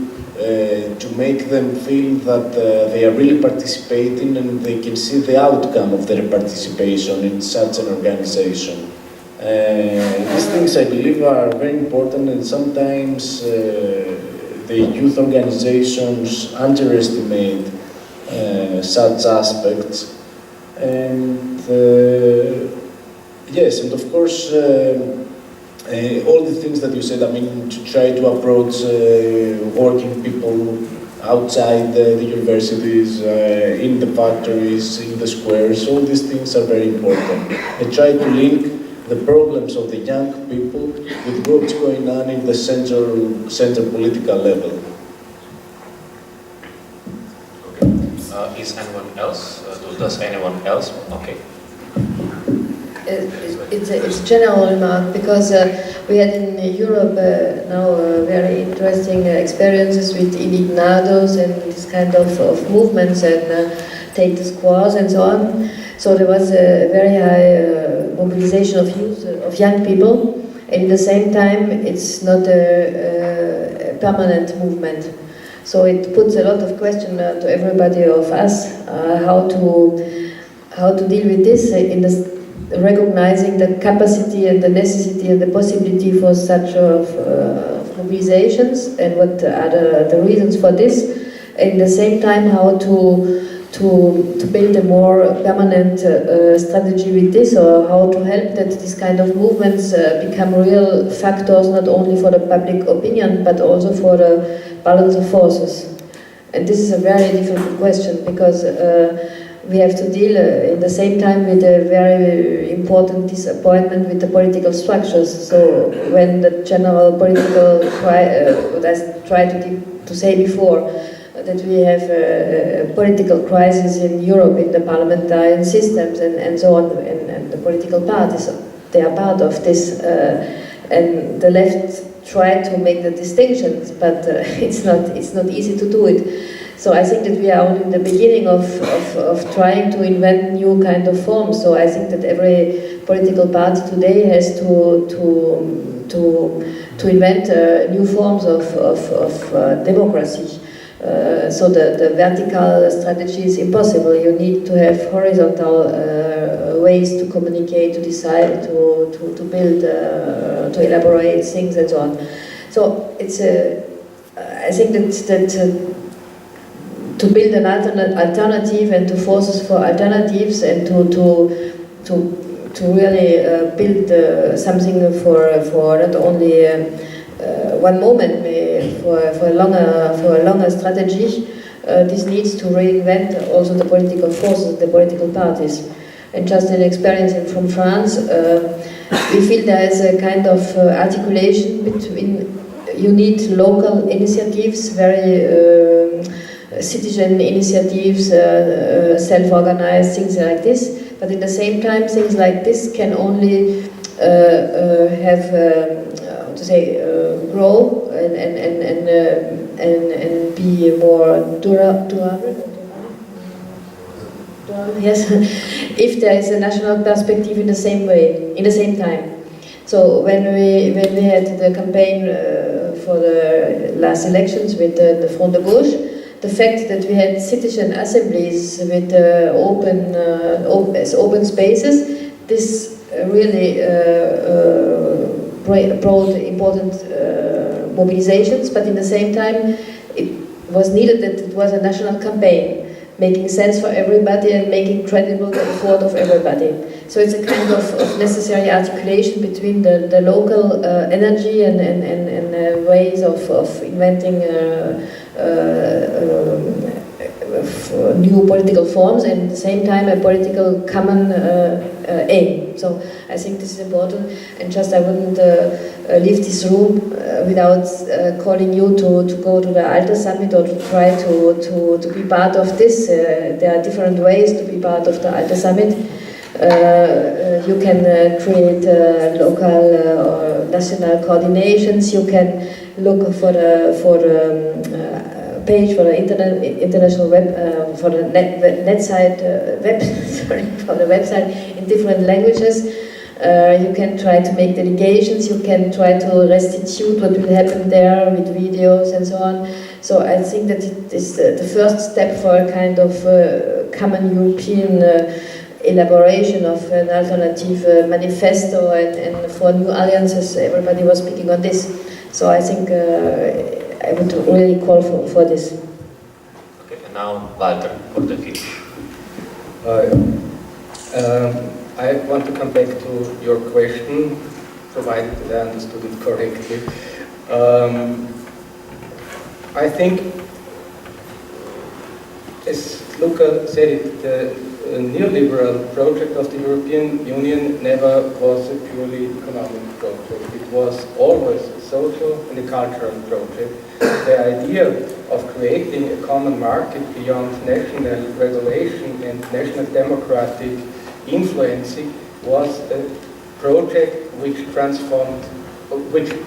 make them feel that they are really participating and they can see the outcome of their participation in such an organization. These things, I believe, are very important, and sometimes the youth organizations underestimate such aspects. And yes, and of course, all the things that you said, I mean, to try to approach working people outside the universities, in the factories, in the squares, all these things are very important. And try to link the problems of the young people with what's going on in the center political level. Okay. Is anyone else? Does anyone else? Okay. It's a general remark, because we had in Europe now very interesting experiences with indignados and this kind of movements, and take discourse and so on. So there was a very high mobilization of youth, of young people, and at the same time it's not a permanent movement. So it puts a lot of question to everybody of us how to deal with this in this, recognizing the capacity and the necessity and the possibility for such mobilizations, and what are the reasons for this. At the same time, how to build a more permanent strategy with this, or how to help that this kind of movements become real factors, not only for the public opinion, but also for the balance of forces. And this is a very difficult question, because we have to deal at the same time with a very important disappointment with the political structures. So when the general political, what I tried to say before, that we have a political crisis in Europe, in the parliamentarian systems and so on, and the political parties, they are part of this, and the left try to make the distinctions, but it's not easy to do it. So I think that we are only in the beginning of trying to invent new kind of forms. So I think that every political party today has to invent new forms of democracy. So the vertical strategy is impossible. You need to have horizontal ways to communicate, to decide, to build, to elaborate things and so on. So it's I think that to build an alternative and to forces for alternatives, and to really build something for not only one moment, for a longer strategy. This needs to reinvent also the political forces, the political parties. And just an experience from France, we feel there is a kind of articulation between, you need local initiatives, very citizen initiatives, self-organized, things like this. But at the same time, things like this can only have, grow and be more durable. Yes, if there is a national perspective in the same way, in the same time. So when we had the campaign for the last elections with the Front de Gauche, the fact that we had citizen assemblies with open spaces, this really brought important mobilizations, but in the same time it was needed that it was a national campaign, making sense for everybody and making credible the effort of everybody. So it's a kind of necessary articulation between the local energy and ways of inventing new political forms, and at the same time a political common aim. So I think this is important, and just I wouldn't leave this room without calling you to go to the Alta Summit, or to try to be part of this. There are different ways to be part of the Alta Summit. You can create local or national coordinations. You can look for page for the international web, for the net site, for the website in different languages. You can try to make delegations, you can try to restitute what will happen there with videos and so on. So I think that it is the first step for a kind of common European elaboration of an alternative manifesto, and for new alliances. Everybody was speaking on this. So I think I would really call for this. Okay, and now Walter for the finish. I want to come back to your question, provided that I understood it correctly. I think, as Luca said it, the neoliberal project of the European Union never was a purely economic project. It was always a social and a cultural project. The idea of creating a common market beyond national regulation and national democratic influencing was a project which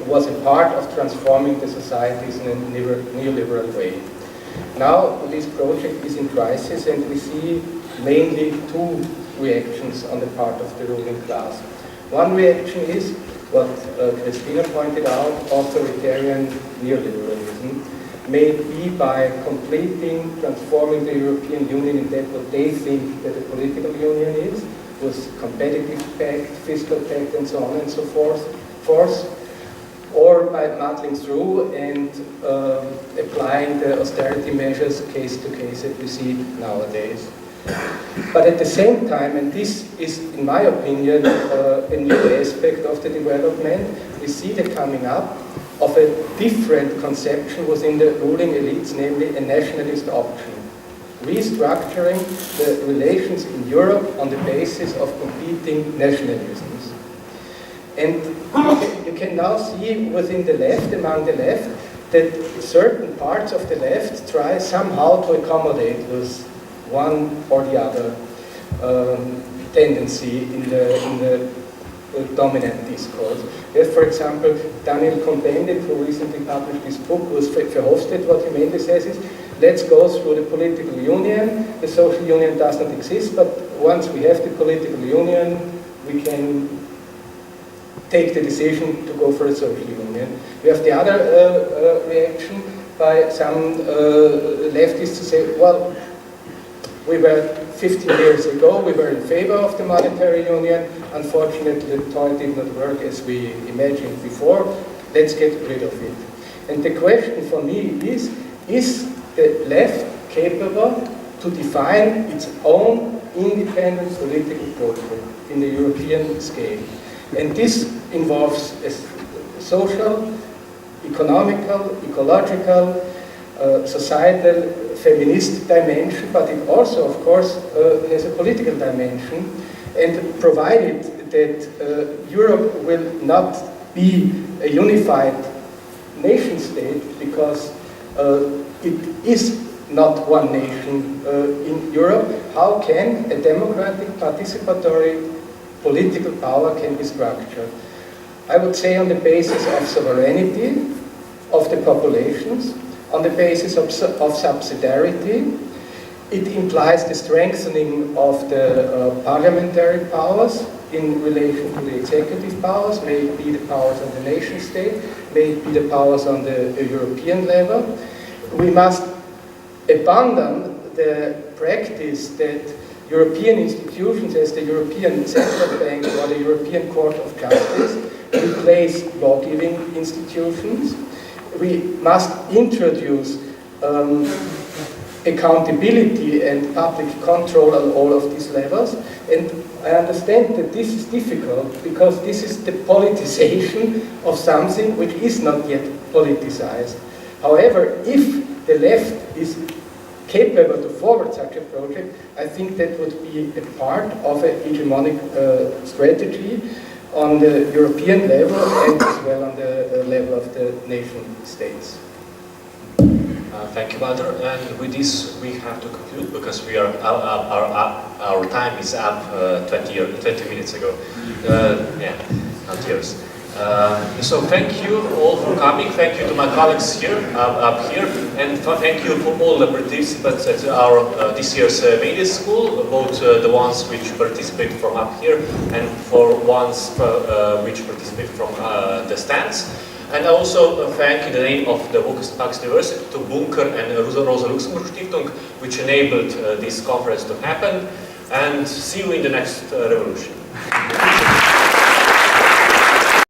was a part of transforming the societies in a neoliberal way. Now this project is in crisis, and we see mainly two reactions on the part of the ruling class. One reaction is what Christina pointed out, authoritarian neoliberalism, maybe by transforming the European Union into what they think that a political union is, with competitive pact, fiscal pact, and so on and so forth, or by muddling through and applying the austerity measures case to case that we see nowadays. But at the same time, and this is, in my opinion, a new aspect of the development, we see the coming up of a different conception within the ruling elites, namely a nationalist option, restructuring the relations in Europe on the basis of competing nationalisms. And you can now see within the left, among the left, that certain parts of the left try somehow to accommodate with one or the other tendency in the dominant discourse. Yes, for example, Daniel Cohn-Bendit, who recently published this book with Verhofstadt, what he mainly says is, let's go through the political union. The social union does not exist, but once we have the political union, we can take the decision to go for a social union. We have the other reaction by some leftists to say, well, we were 15 years ago, we were in favor of the monetary union. Unfortunately, the toy did not work as we imagined before. Let's get rid of it. And the question for me is the left capable to define its own independent political project in the European scale? And this involves a social, economical, ecological, societal, feminist dimension, but it also, of course, has a political dimension. And provided that Europe will not be a unified nation state, because it is not one nation in Europe, how can a democratic, participatory political power can be structured? I would say on the basis of sovereignty of the populations, on the basis of subsidiarity. It implies the strengthening of the parliamentary powers in relation to the executive powers, may it be the powers on the nation state, may it be the powers on the European level. We must abandon the practice that European institutions as the European Central Bank or the European Court of Justice replace law-giving institutions. We must introduce accountability and public control on all of these levels. And I understand that this is difficult because this is the politicization of something which is not yet politicized. However, if the left is capable to forward such a project, I think that would be a part of a hegemonic strategy on the European level and as well on the level of the nation states. Thank you, Walter. And with this, we have to conclude because we are our time is up 20 minutes ago. Yeah, not yours. So thank you all for coming. Thank you to my colleagues here, up here, and thank you for all the participants at our this year's media school, both the ones which participate from up here and for ones which participate from the stands. And I also thank in the name of the Maastricht University to Bunker and Rosa Luxemburg Stiftung, which enabled this conference to happen. And see you in the next revolution.